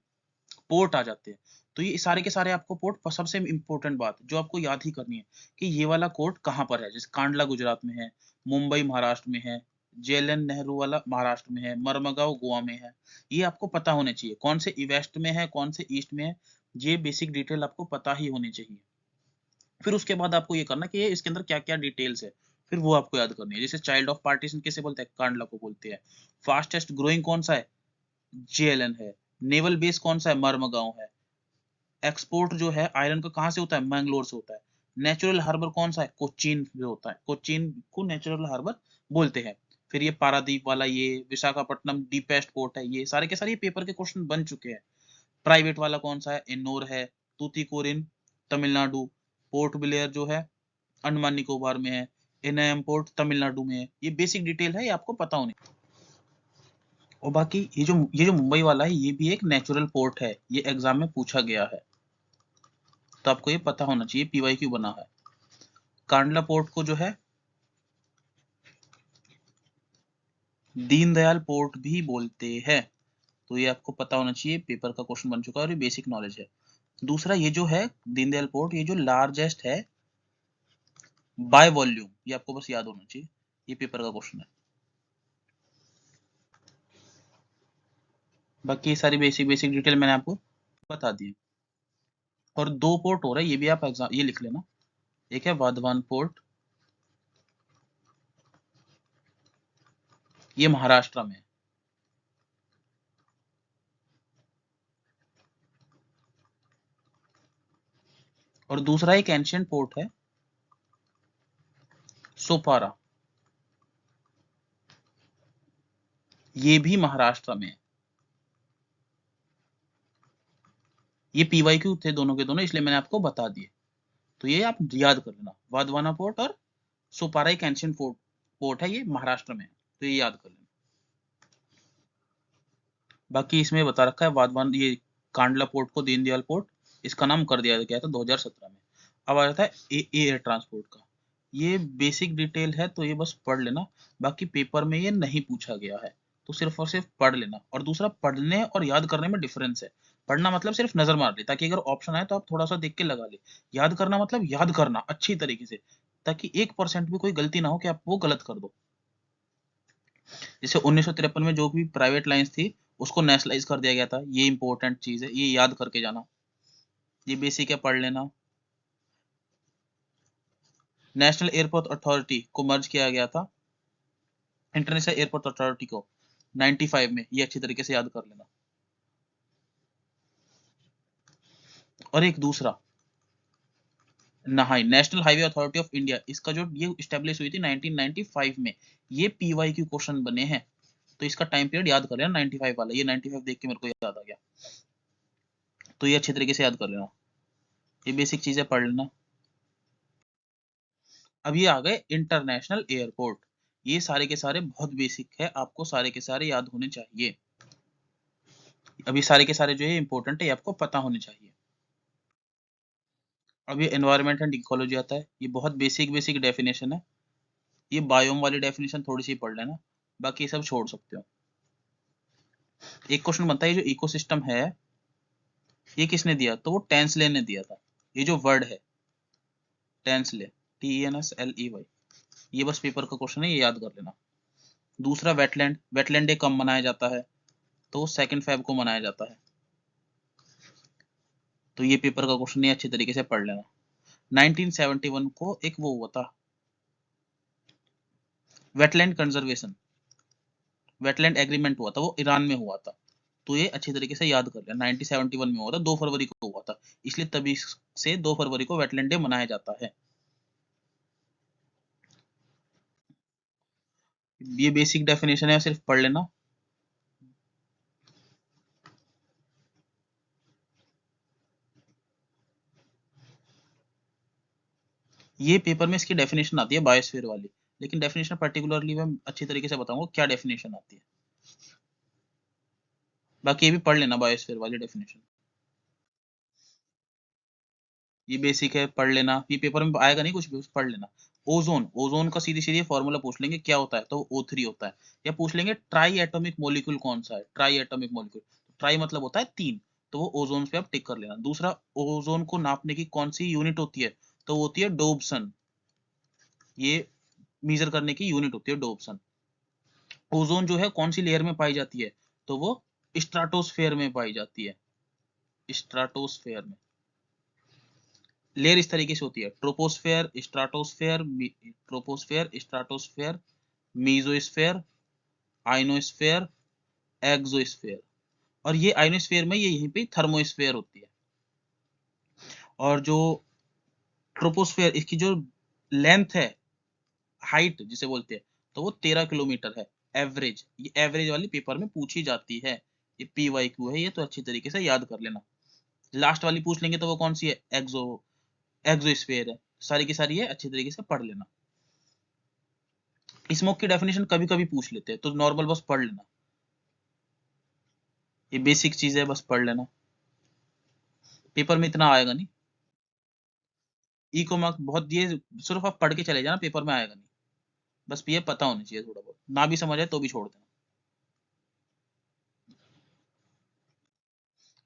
पोर्ट आ जाते हैं। तो ये सारे के सारे आपको पोर्ट, सबसे इंपॉर्टेंट बात जो आपको याद ही करनी है कि ये वाला कोर्ट कहाँ पर है, जैसे कांडला गुजरात में है, मुंबई महाराष्ट्र में है, जेएलएन नेहरू वाला महाराष्ट्र में है, मरमगांव गोवा में है। ये आपको पता होने चाहिए कौन से वेस्ट में है, कौन से ईस्ट में है, ये बेसिक डिटेल आपको पता ही होनी चाहिए। फिर उसके बाद आपको ये करना कि ये इसके अंदर क्या क्या डिटेल्स है, फिर वो आपको याद करनी है। जैसे चाइल्ड ऑफ पार्टीशन किसे बोलते हैं, कांडला को बोलते हैं। फास्टेस्ट ग्रोइंग कौन सा है, जेएलएन है। नेवल बेस कौन सा है, मरमगांव है। एक्सपोर्ट जो है आयरन का कहाँ से होता है, मैंगलोर से होता है। नेचुरल हार्बर कौन सा है, कोचीन जो होता है, कोचीन को नेचुरल हार्बर बोलते हैं। फिर ये पारादीप वाला, ये विशाखापट्टनम डीपेस्ट पोर्ट है, ये सारे के सारे ये पेपर के क्वेश्चन बन चुके हैं। प्राइवेट वाला कौन सा है, एन्नोर है। तूतीकोरिन तमिलनाडु। पोर्ट ब्लेयर जो है अंडमान निकोबार में है। एनआईएम पोर्ट तमिलनाडु में है। ये बेसिक डिटेल है, ये आपको पता होनी। और बाकी ये जो मुंबई वाला है ये भी एक नेचुरल पोर्ट है, ये एग्जाम में पूछा गया है, तो आपको ये पता होना चाहिए, पीवाईक्यू बना है। कांडला पोर्ट को जो है दीनदयाल पोर्ट भी बोलते हैं, तो ये आपको पता होना चाहिए, पेपर का क्वेश्चन बन चुका है और ये बेसिक नॉलेज है। दूसरा ये जो है दीनदयाल पोर्ट, ये जो लार्जेस्ट है बाय वॉल्यूम, ये आपको बस याद होना चाहिए, ये पेपर का क्वेश्चन है। बाकी ये सारी बेसिक बेसिक डिटेल मैंने आपको बता दी। और दो पोर्ट हो रहा है, ये भी आप एग्जाम ये लिख लेना। एक है वाधवान पोर्ट, ये महाराष्ट्र में है। और दूसरा एक एंशियंट पोर्ट है सोपारा, ये भी महाराष्ट्र में है। ये पीवाईक्यू थे दोनों के दोनों, इसलिए मैंने आपको बता दिए, तो ये आप याद कर लेना, वाधवाना पोर्ट और सोपारा एक एंशियंट पोर्ट है, ये महाराष्ट्र में है, तो ये याद कर लेना। बाकी इसमें बता रखा है वाधवान, ये कांडला पोर्ट को दीनदयाल पोर्ट इसका नाम कर दिया गया था 2017 में। अब आ जाता है एयर ट्रांसपोर्ट का, ये बेसिक डिटेल है, तो ये बस पढ़ लेना। बाकी पेपर में ये नहीं पूछा गया है, तो सिर्फ और सिर्फ पढ़ लेना। और दूसरा, पढ़ने और याद करने में डिफरेंस है। पढ़ना मतलब सिर्फ नजर मार ले, ताकि अगर ऑप्शन आए तो आप थोड़ा सा देख के लगा ले। याद करना मतलब याद करना अच्छी तरीके से, ताकि 1% भी कोई गलती ना हो कि आप वो गलत कर दो। जैसे 1953 में जो भी प्राइवेट लाइंस थी उसको नेशनलाइज कर दिया गया था, ये इंपॉर्टेंट चीज है, ये याद करके जाना, ये बेसिक है, पढ़ लेना। नेशनल एयरपोर्ट अथॉरिटी को मर्ज किया गया था इंटरनेशनल एयरपोर्ट अथॉरिटी को 95 में, ये अच्छी तरीके से याद कर लेना। और एक दूसरा नहाई, national highway authority of India, इसका जो ये स्टेब्लिश हुई थी 1995 में। ये पीवाईक्यू क्वेश्चन बने हैं, तो इसका टाइम पीरियड याद कर लेना 95 वाला। ये 95 देख के मेरे को याद आ गया, तो ये अच्छे तरीके से याद कर लेना, ये बेसिक चीजें पढ़ लेना। अब ये आ गए इंटरनेशनल एयरपोर्ट, ये सारे के सारे बहुत बेसिक है, आपको सारे के सारे याद होने चाहिए। अब ये सारे के सारे जो है इंपॉर्टेंट है, ये आपको पता होने चाहिए। अब ये एनवायरनमेंट एंड इकोलॉजी आता है, ये बहुत बेसिक बेसिक डेफिनेशन है। ये बायोम वाली डेफिनेशन थोड़ी सी पढ़ लेना, बाकी ये सब छोड़ सकते हो। एक क्वेश्चन बनता है, ये जो इकोसिस्टम है ये किसने दिया, तो वो टेंसले ने दिया था। ये जो वर्ड है टेंसले, TENSLEY, ये बस पेपर का क्वेश्चन है, ये याद कर लेना। दूसरा वेटलैंड, वेटलैंड डे कब मनाया जाता है, तो 2 फेब को मनाया जाता है, तो ये पेपर का क्वेश्चन है, अच्छे तरीके से पढ़ लेना। 1971 को एक वो हुआ था वेटलैंड कंजर्वेशन, वेटलैंड एग्रीमेंट हुआ था, वो ईरान में हुआ था, तो ये अच्छे तरीके से याद कर लेना। 1971 में हुआ था, 2 फरवरी को हुआ था, इसलिए तभी से 2 फरवरी को वेटलैंड डे मनाया जाता है। ये बेसिक डेफिनेशन है, सिर्फ पढ़ लेना। ये पेपर में इसकी डेफिनेशन आती है बायोस्फीयर वाली, लेकिन डेफिनेशन पर्टिकुलरली मैं अच्छी तरीके से बताऊंगा क्या डेफिनेशन आती है, बाकी ये भी पढ़ लेना बायोस्फीयर वाली डेफिनेशन। ये बेसिक है, पढ़ लेना, ये पेपर में आएगा नहीं कुछ भी, पढ़ लेना। ओजोन, ओजोन का सीधी सीधी फॉर्मूला पूछ लेंगे क्या होता है, तो O3 होता है। या पूछ लेंगे ट्राई एटॉमिक मॉलिक्यूल कौन सा है, ट्राई एटॉमिक मॉलिक्यूल, ट्राई मतलब होता है 3, तो वो ओजोन पे आप टिक कर लेना। दूसरा, ओजोन को नापने की कौन सी यूनिट होती है, तो वो होती है डोब्सन, ये मेजर करने की यूनिट होती है डोब्सन। ओजोन जो है कौन सी लेयर में पाई जाती है, तो वो स्ट्राटोस्फेयर में पाई जाती है, स्ट्राटोस्फेयर में। लेयर इस तरीके से होती है, troposphere, stratosphere, troposphere, stratosphere, mesosphere, ionosphere, exosphere. और ये आइनोस्फेयर में ये यहीं पे थर्मोस्फेयर होती है। और जो ट्रोपोस्फेयर, इसकी जो लेंथ है, हाइट जिसे बोलते हैं, तो वो 13 किलोमीटर है एवरेज। ये एवरेज वाली पेपर में पूछी जाती है, ये PYQ है, ये तो अच्छी तरीके से याद कर लेना। लास्ट वाली पूछ लेंगे तो वो कौन सी है, एक्सोस्फेयर है। सारी की सारी है, अच्छी तरीके से पढ़ लेना। स्मोक की डेफिनेशन कभी कभी पूछ लेते हैं, तो नॉर्मल बस पढ़ लेना, ये बेसिक चीज है, बस पढ़ लेना, पेपर में इतना आएगा नहीं। इको मार्क बहुत, ये सिर्फ आप पढ़ के चले जाना, पेपर में आएगा नहीं, बस ये पता होना चाहिए थोड़ा बहुत, ना भी समझ आए तो भी छोड़ देना।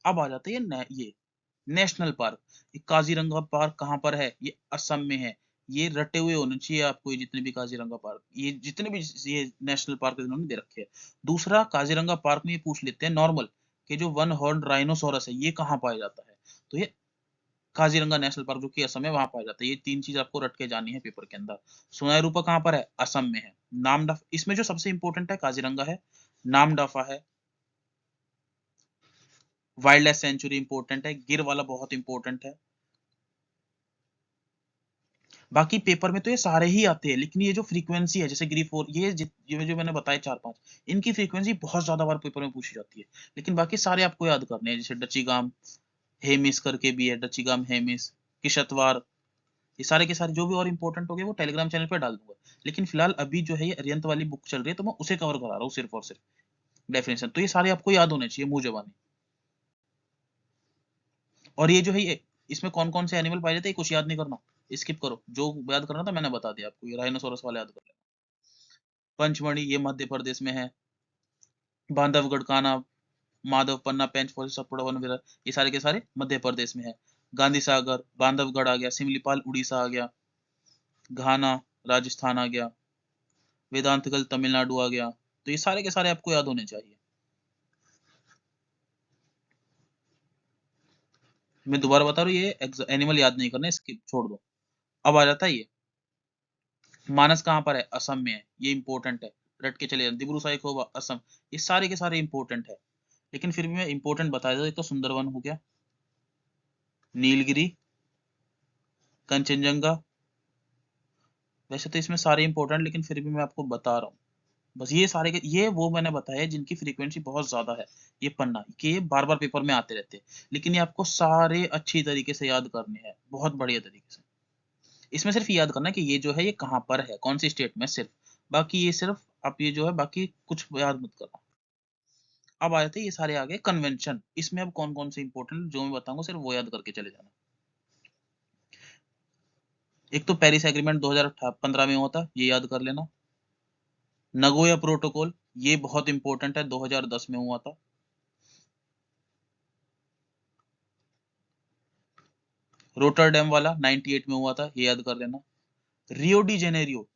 अब आ जाते हैं ये नेशनल पार्क। ये काजीरंगा पार्क कहाँ पर है, ये असम में है। ये रटे हुए होने चाहिए आपको, ये जितने भी काजीरंगा पार्क, ये जितने भी ये नेशनल पार्क इन्होंने दे रखे हैं। दूसरा, काजीरंगा पार्क में ये पूछ लेते हैं नॉर्मल कि जो वन हॉर्न राइनोसोरस है ये कहाँ पाया जाता है, तो ये काजीरंगा नेशनल पार्क जो कि असम में, वहां पाया जाता है। ये 3 चीज आपको रट के जानी है पेपर के अंदर। सोनाई रूपा कहाँ पर है, असम में है। नामदफा, इसमें जो सबसे इंपॉर्टेंट है काजीरंगा है, नामदफा है, वाइल्ड लाइफ सेंचुरी इंपॉर्टेंट है, गिर वाला बहुत इंपॉर्टेंट है। बाकी पेपर में तो ये सारे ही आते हैं, लेकिन ये जो फ्रीक्वेंसी है, जैसे गिरी फोर, ये जो मैंने बताया 4-5, इनकी फ्रीक्वेंसी बहुत ज्यादा बार पेपर में पूछी जाती है। लेकिन बाकी सारे आपको याद करने हैं, जैसे डचीगाम हेमिस करके भी है, डचीगाम हेमिस, किशतवार, ये सारे के सारे जो भी और इंपॉर्टेंट हो गए वो टेलीग्राम चैनल पे डाल दूंगा। लेकिन फिलहाल अभी जो है ये अरियंत वाली बुक चल रही है, तो मैं उसे कवर करा रहा हूँ सिर्फ और सिर्फ डेफिनेशन, तो ये सारे आपको याद होने चाहिए मुंह जबानी। और ये जो है ये, इसमें कौन कौन से एनिमल पाए जाते हैं कुछ याद नहीं करना, स्किप करो, जो याद करना था मैंने बता दिया आपको, ये राइनोसोरस वाला याद कर लेना। पंचमढ़ी ये मध्य प्रदेश में है। बांधवगढ़ कान्हा, माधव पन्ना, पेंच फॉरेस्ट, सतपुड़ा वन विहार, ये सारे के सारे मध्य प्रदेश में है। गांधी सागर, बांधवगढ़ आ गया, सिमलीपाल उड़ीसा आ गया, घाना राजस्थान आ गया, वेदांतगल तमिलनाडु आ गया, तो ये सारे के सारे आपको याद होने चाहिए। मैं दोबारा बता रहा हूँ, ये एनिमल याद नहीं करना, स्किप छोड़ दो। अब आ जाता है ये मानस कहाँ पर है, असम में है, ये इंपॉर्टेंट है, रट के चले, दिब्रू साइखोवा असम, ये सारे के सारे इंपॉर्टेंट है। लेकिन फिर भी मैं इंपॉर्टेंट बता देता हूँ, एक तो सुंदरवन हो गया, नीलगिरी, कंचनजंगा। वैसे तो इसमें सारे इंपॉर्टेंट, लेकिन फिर भी मैं आपको बता रहा हूँ। बस ये सारे ये वो मैंने बताया जिनकी फ्रीक्वेंसी बहुत ज्यादा है। ये पन्ना कि ये बार बार पेपर में आते रहते हैं, लेकिन ये आपको सारे अच्छी तरीके से याद करने हैं, बहुत बढ़िया तरीके से। इसमें सिर्फ याद करना है कि ये जो है ये कहाँ पर है, कौन सी स्टेट में, सिर्फ। बाकी ये सिर्फ आप ये जो है बाकी कुछ याद मत करना। अब आए थे ये सारे आगे कन्वेंशन। इसमें अब कौन कौन से इंपॉर्टेंट जो मैं बताऊंगा सिर्फ वो याद करके चले जाना। एक तो पेरिस एग्रीमेंट 2015 में हुआ था, ये याद कर लेना। नगोया प्रोटोकॉल, ये बहुत इंपॉर्टेंट है, 2010 में हुआ था। रोटरडेम वाला 98 में हुआ था, ये याद कर लेना। रियो डी जेनेरियो,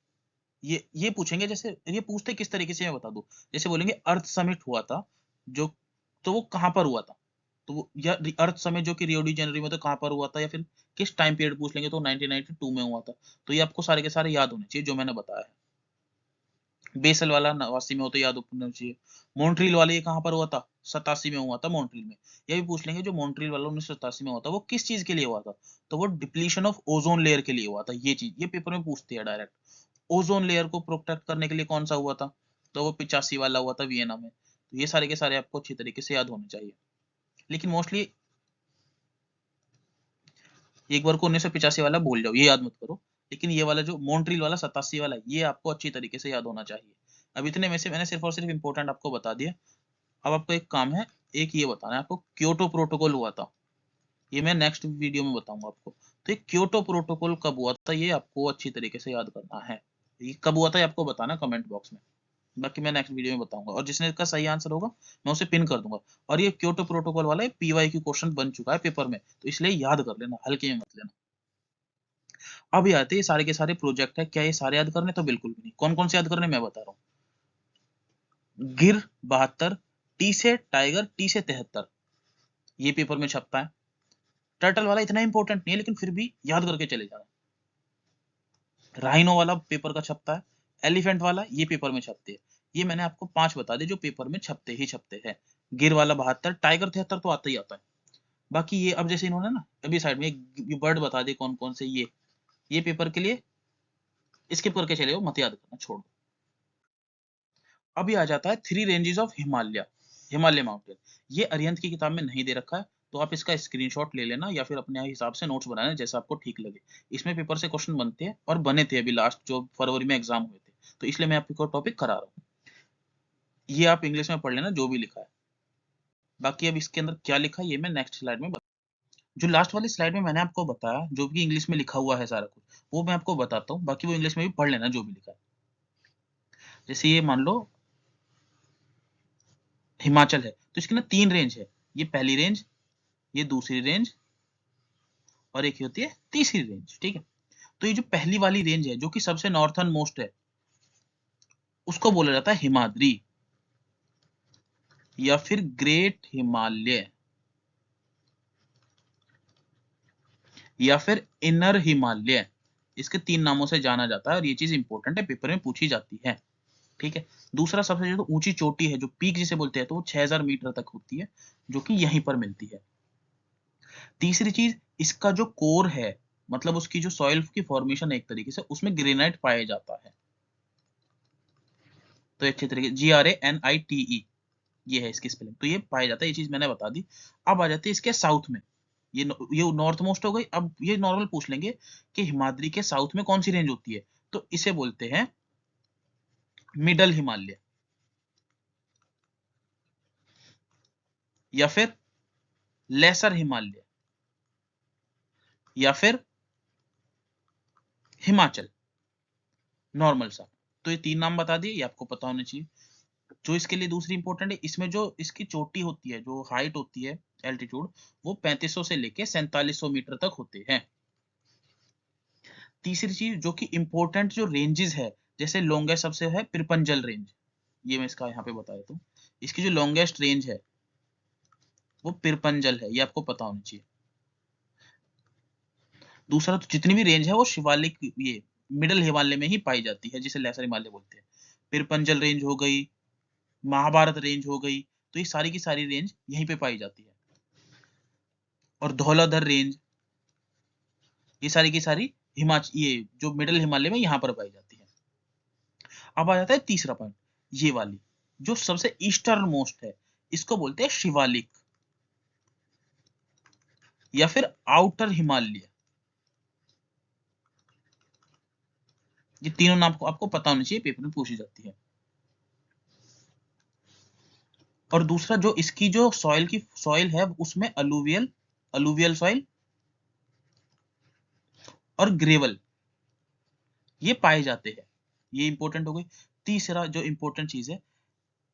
ये पूछेंगे, जैसे ये पूछते किस तरीके से, मैं बता दूं। जैसे बोलेंगे अर्थ समिट हुआ था जो, तो वो कहां पर हुआ था, तो वो या अर्थ समिट जो कि रियो डी जेनेरियो में, तो कहां पर हुआ था, या फिर किस टाइम पीरियड पूछ लेंगे तो 1992 में हुआ था। तो ये आपको सारे के सारे याद होने चाहिए जो मैंने बताया है। बेसल वाला 89 में होता, याद होना चाहिए। मॉन्ट्रियल वाला ये कहां पर हुआ था, 87 में हुआ था मॉन्ट्रियल में। ये भी पूछ लेंगे जो मॉन्ट्रियल वाला 1987 में हुआ था वो किस चीज के लिए हुआ था, तो वो डिप्लीशन ऑफ ओजोन लेयर के लिए हुआ था। ये चीज ये पेपर में पूछते हैं डायरेक्ट। ओजोन लेयर को प्रोटेक्ट करने के लिए कौन सा हुआ था, तो वो 85 वाला हुआ था वियना में। तो ये सारे के सारे आपको अच्छी तरीके से याद होने चाहिए। लेकिन मोस्टली एक बार को 1985 वाला भूल जाओ, ये याद मत करो। लेकिन ये वाला जो मॉन्ट्रियल वाला 87 वाला, ये आपको अच्छी तरीके से याद होना चाहिए। अब इतने में से मैंने सिर्फ और सिर्फ इंपॉर्टेंट आपको बता दिया। अब आपको एक काम है, एक ये बताना है आपको, क्योटो प्रोटोकॉल हुआ था। ये मैं नेक्स्ट वीडियो में बताऊंगा आपको। तो ये क्योटो प्रोटोकॉल कब हुआ था, ये आपको अच्छी तरीके से याद करना है। ये कब हुआ था ये आपको बताना कमेंट बॉक्स में। बाकी मैं नेक्स्ट वीडियो में बताऊंगा, और जिसने इसका सही आंसर होगा मैं उसे पिन कर दूंगा। और ये क्योटो प्रोटोकॉल वाला PYQ क्वेश्चन बन चुका है पेपर में, तो इसलिए याद कर लेना, हल्के में मत लेना। अब ये आते हैं, ये सारे के सारे प्रोजेक्ट है, क्या ये सारे याद करने, तो बिल्कुल भी नहीं। कौन कौन से याद करने मैं बता रहा हूँ। गिर 72, टी से टाइगर, टी से 73, ये पेपर में छपता है। टर्टल वाला इतना इंपॉर्टेंट नहीं है, लेकिन फिर भी याद करके चले जाना। राइनो वाला पेपर का छपता है। एलिफेंट वाला ये पेपर में छपते हैं। ये मैंने आपको 5 बता दिए जो पेपर में छपते ही छपते हैं। गिर वाला 72, टाइगर 73 तो आता ही आता है। बाकी ये अब जैसे इन्होंने ना अभी साइड में एक बर्ड बता दिए कौन कौन से, ये पेपर के लिए स्किप करके चले हो, मत याद करना, छोड़ दो। अभी आ जाता है 3 ranges of Himalaya, Himalaya mountain. ये अरिहंत की किताब में नहीं दे रखा है, तो आप इसका स्क्रीनशॉट ले लेना या फिर अपने हिसाब से नोट्स बनाना जैसा आपको ठीक लगे। इसमें पेपर से क्वेश्चन बनते हैं और बने थे अभी लास्ट जो फरवरी में एग्जाम हुए थे, तो इसलिए मैं आपको टॉपिक करा रहा हूँ। ये आप इंग्लिश में पढ़ लेना जो भी लिखा है। बाकी अब इसके अंदर क्या लिखा है ये मैं नेक्स्ट स्लाइड में जो लास्ट वाली स्लाइड में मैंने आपको बताया जो भी इंग्लिश में लिखा हुआ है सारा कुछ, वो मैं आपको बताता हूँ। बाकी वो इंग्लिश में भी पढ़ लेना जो भी लिखा है। जैसे ये मान लो हिमाचल है, तो इसकी ना 3 रेंज है। ये पहली रेंज, ये दूसरी रेंज, और एक होती है तीसरी रेंज, ठीक है। तो ये जो पहली वाली रेंज है जो कि सबसे नॉर्थर्न मोस्ट है, उसको बोला जाता है हिमाद्री या फिर ग्रेट हिमालय या फिर इनर हिमालय। इसके 3 नामों से जाना जाता है और ये चीज इंपॉर्टेंट है, पेपर में पूछी जाती है, ठीक है। दूसरा सबसे जो ऊंची चोटी है जो पीक जिसे बोलते हैं, तो वो 6000 मीटर तक होती है, जो कि यहीं पर मिलती है। तीसरी चीज, इसका जो कोर है, मतलब उसकी जो सॉइल की फॉर्मेशन है एक तरीके से, उसमें ग्रेनाइट पाया जाता है। तो अच्छे तरीके GRANITE ये है इसकी स्पेलिंग, तो ये पाया जाता है, ये चीज मैंने बता दी। अब आ जाते हैं इसके साउथ में। ये नॉर्थ मोस्ट हो गई। अब ये नॉर्मल पूछ लेंगे कि हिमाद्री के साउथ में कौन सी रेंज होती है, तो इसे बोलते हैं मिडल हिमालय या फिर लेसर हिमालय या फिर हिमाचल, नॉर्मल सा। तो ये 3 नाम बता दिए, ये आपको पता होना चाहिए। जो इसके लिए दूसरी इंपॉर्टेंट है, इसमें जो इसकी चोटी होती है, जो हाइट होती है, एल्टीट्यूड, वो 3500 से लेके 4700 मीटर तक होते हैं। तीसरी चीज जो कि इंपॉर्टेंट जो रेंजेस है, जैसे लॉन्गेस्ट सबसे है पिरपंजल रेंज, ये मैं इसका यहाँ पे बता देता हूँ। इसकी जो लॉन्गेस्ट रेंज है वो पिरपंजल है, ये आपको पता होना चाहिए। दूसरा, तो जितनी भी रेंज है वो शिवालिक, ये मिडल हिमालय में ही पाई जाती है, जिसे लेसर हिमालय बोलते हैं। पिरपंजल रेंज हो गई, महाभारत रेंज हो गई, तो ये सारी की सारी रेंज यहीं पे पाई जाती है। और धौलाधर रेंज, ये सारी की सारी हिमाचल, ये जो मिडिल हिमालय में यहाँ पर पाई जाती है। अब आ जाता है तीसरा पॉइंट, ये वाली जो सबसे ईस्टर्न मोस्ट है, इसको बोलते हैं शिवालिक या फिर आउटर हिमालय। ये तीनों नाम आपको पता होना चाहिए, पेपर में पूछी जाती है। और दूसरा जो इसकी जो सॉइल है उसमें अलूवियल सॉइल और ग्रेवल ये पाए जाते हैं। ये इंपॉर्टेंट हो गई। तीसरा जो इंपॉर्टेंट चीज है,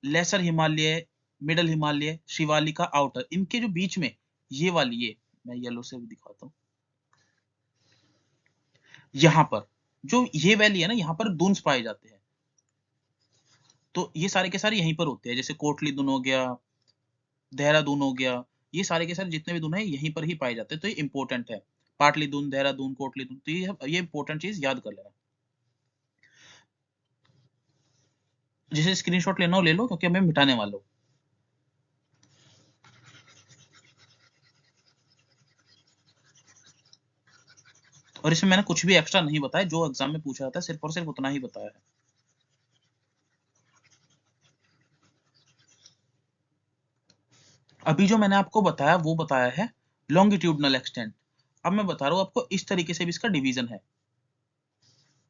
lesser Himalaya, middle Himalaya, Shivalik, outer, इनके जो बीच में ये वाली, ये मैं येलो से भी दिखाता हूँ, यहाँ पर जो ये वैली है ना, यहाँ पर दून्स पाए जाते हैं। तो ये सारे के सारे यहीं पर होते हैं, जैसे कोटली दून हो गया, देहरादून हो गया, ये सारे के सारे जितने भी दून है यहीं पर ही पाए जाते हैं। तो ये इंपॉर्टेंट है, पाटली दून, देहरादून, कोटली दून, तो ये इंपॉर्टेंट चीज याद कर लेना। जिसे स्क्रीनशॉट लेना हो ले लो, क्योंकि मैं मिटाने वाला हूँ। और इसमें मैंने कुछ भी एक्स्ट्रा नहीं बताया, जो एग्जाम में पूछा जाता है सिर्फ और सिर्फ उतना ही बताया है। अभी जो मैंने आपको बताया वो बताया है लॉन्गिट्यूडनल एक्सटेंट। अब मैं बता रहा हूँ आपको इस तरीके से भी इसका डिवीजन है।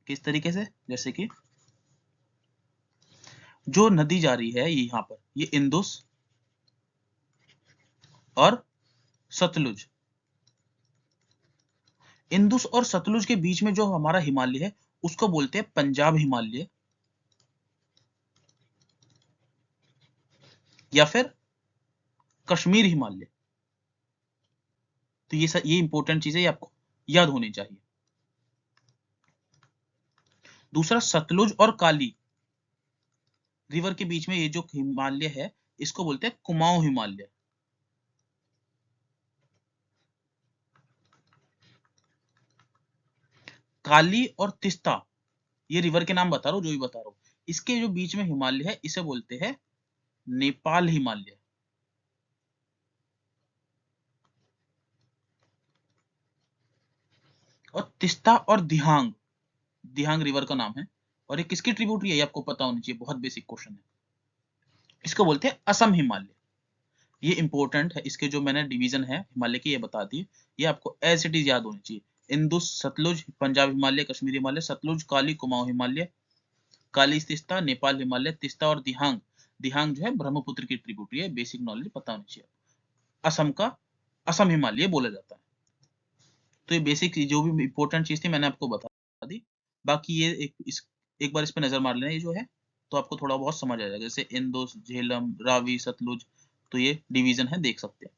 किस तरीके से? जैसे कि जो नदी जा रही है यहाँ पर, ये इंदुस और सतलुज। इंदुस और सतलुज के बीच में जो हमारा हिमालय है उसको बोलते हैं पंजाब हिमालय या फिर कश्मीर हिमालय। तो ये इंपॉर्टेंट चीज है, ये आपको याद होनी चाहिए। दूसरा, सतलुज और काली रिवर के बीच में ये जो हिमालय है इसको बोलते हैं कुमाऊं हिमालय। काली और तिस्ता, ये रिवर के नाम बता रहा हूं, जो भी बता रहा हूं। इसके जो बीच में हिमालय है इसे बोलते हैं नेपाल हिमालय। और तिस्ता और दिहांग, दिहांग रिवर का नाम है। और ये किसकी ट्रिब्यूटरी है, ये आपको पता होना चाहिए, बहुत बेसिक क्वेश्चन है। इसको बोलते हैं असम हिमालय। ये इंपॉर्टेंट है, इसके जो मैंने डिवीजन है हिमालय की ये बता दी, ये आपको एज इट इज याद होनी चाहिए। इंदुस, सतलुज, पंजाब हिमालय, कश्मीर हिमालय, सतलुज, काली, कुमाऊं हिमालय, काली तिस्ता, नेपाल हिमालय, तिस्ता और दिहांग। दिहांग जो है ब्रह्मपुत्र की ट्रिब्यूटरी है, बेसिक नॉलेज पता होनी चाहिए। असम का असम हिमालय बोला जाता है। तो ये बेसिक जो भी इंपॉर्टेंट चीज थी मैंने आपको बता दी। बाकी ये एक बार इस पे नजर मार लेना, ये जो है तो आपको थोड़ा बहुत समझ आ जाएगा। जैसे इंदुस, झेलम, रावी, सतलुज, तो ये डिवीजन है, देख सकते हैं।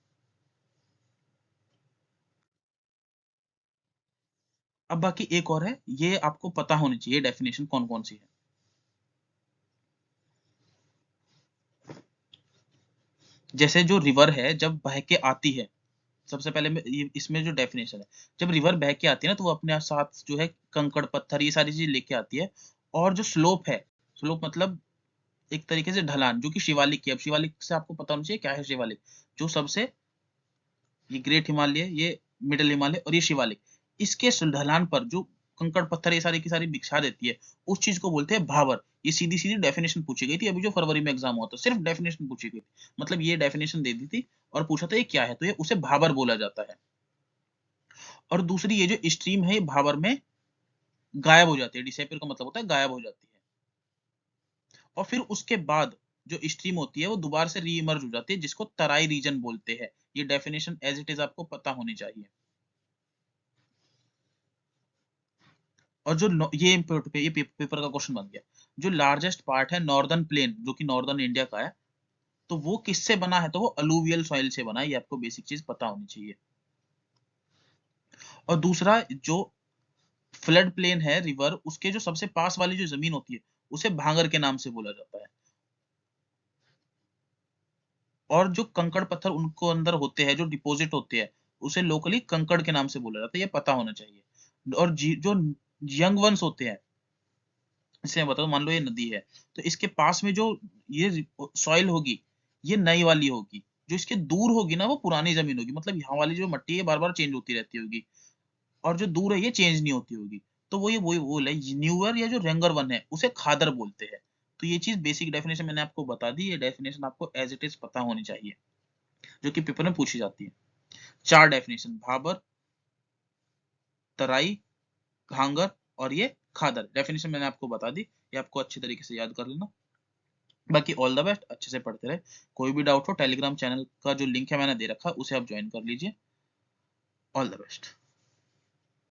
अब बाकी एक और है, ये आपको पता होनी चाहिए डेफिनेशन कौन कौन सी है। जैसे जो रिवर है जब बह के आती है, सबसे पहले इसमें जो डेफिनेशन है, जब रिवर बह के आती है ना तो वो अपने साथ जो है कंकड़ पत्थर ये सारी चीज लेके आती है। और जो स्लोप है, स्लोप मतलब एक तरीके से ढलान, जो कि शिवालिक की, अब शिवालिक से आपको पता होना चाहिए क्या है शिवालिक। जो सबसे, ये ग्रेट हिमालय, ये मिडिल हिमालय और ये शिवालिक, इसके ढलान पर जो कंकड़ पत्थर ये सारी की सारी बिछा देती है, उस चीज को बोलते हैं भावर। ये सीधी सीधी डेफिनेशन पूछी गई थी, अभी जो फरवरी में एग्जाम हुआ था सिर्फ डेफिनेशन पूछी गई थी। मतलब ये डेफिनेशन दे दी थी और पूछा था ये क्या है, तो ये उसे भाबर बोला जाता है। और दूसरी, ये जो स्ट्रीम है ये भाबर में गायब हो जाती है, डिसेपियर का मतलब होता है गायब हो जाती है। और फिर उसके बाद जो स्ट्रीम होती है वो दोबारा से री इमर्ज हो जाती है, जिसको तराई रीजन बोलते हैं। ये डेफिनेशन एज इट इज आपको पता होनी चाहिए। और जो ये पेपर का क्वेश्चन बन गया, जो लार्जेस्ट पार्ट है नॉर्दर्न प्लेन, जो कि नॉर्दर्न इंडिया का है, तो वो किससे बना है, तो वो अलूवियल सॉइल से बना है। ये आपको बेसिक चीज पता होनी चाहिए। और दूसरा, जो फ्लड प्लेन है रिवर, उसके जो सबसे पास वाली जो जमीन होती है उसे भांगर के नाम से बोला जाता है। और जो कंकड़ पत्थर उनको अंदर होते हैं, जो डिपॉजिट होते हैं, उसे लोकली कंकड़ के नाम से बोला जाता है, ये पता होना चाहिए। और जो यंग वंस होते हैं, जैसे मैं बताऊं, मान लो ये नदी है, तो इसके पास में जो ये सॉइल होगी ये नई वाली होगी, जो इसके दूर होगी ना वो पुरानी जमीन होगी। मतलब यहाँ वाली जो मट्टी है बार बार चेंज होती रहती होगी। और जो दूर है ये चेंज नहीं होती होगी, तो वो है न्यूअर या जो यंगर वन है उसे खादर बोलते हैं। तो ये चीज बेसिक डेफिनेशन मैंने आपको बता दी, ये डेफिनेशन आपको एज इट इज पता होनी चाहिए, जो कि पेपर में पूछी जाती है। 4 डेफिनेशन, भाबर, तराई, घांगर और ये खादर, डेफिनेशन मैंने आपको बता दी, ये आपको अच्छी तरीके से याद कर लेना। बाकी ऑल द बेस्ट, अच्छे से पढ़ते रहे। कोई भी डाउट हो टेलीग्राम चैनल का जो लिंक है मैंने दे रखा है उसे आप ज्वाइन कर लीजिए। All the best.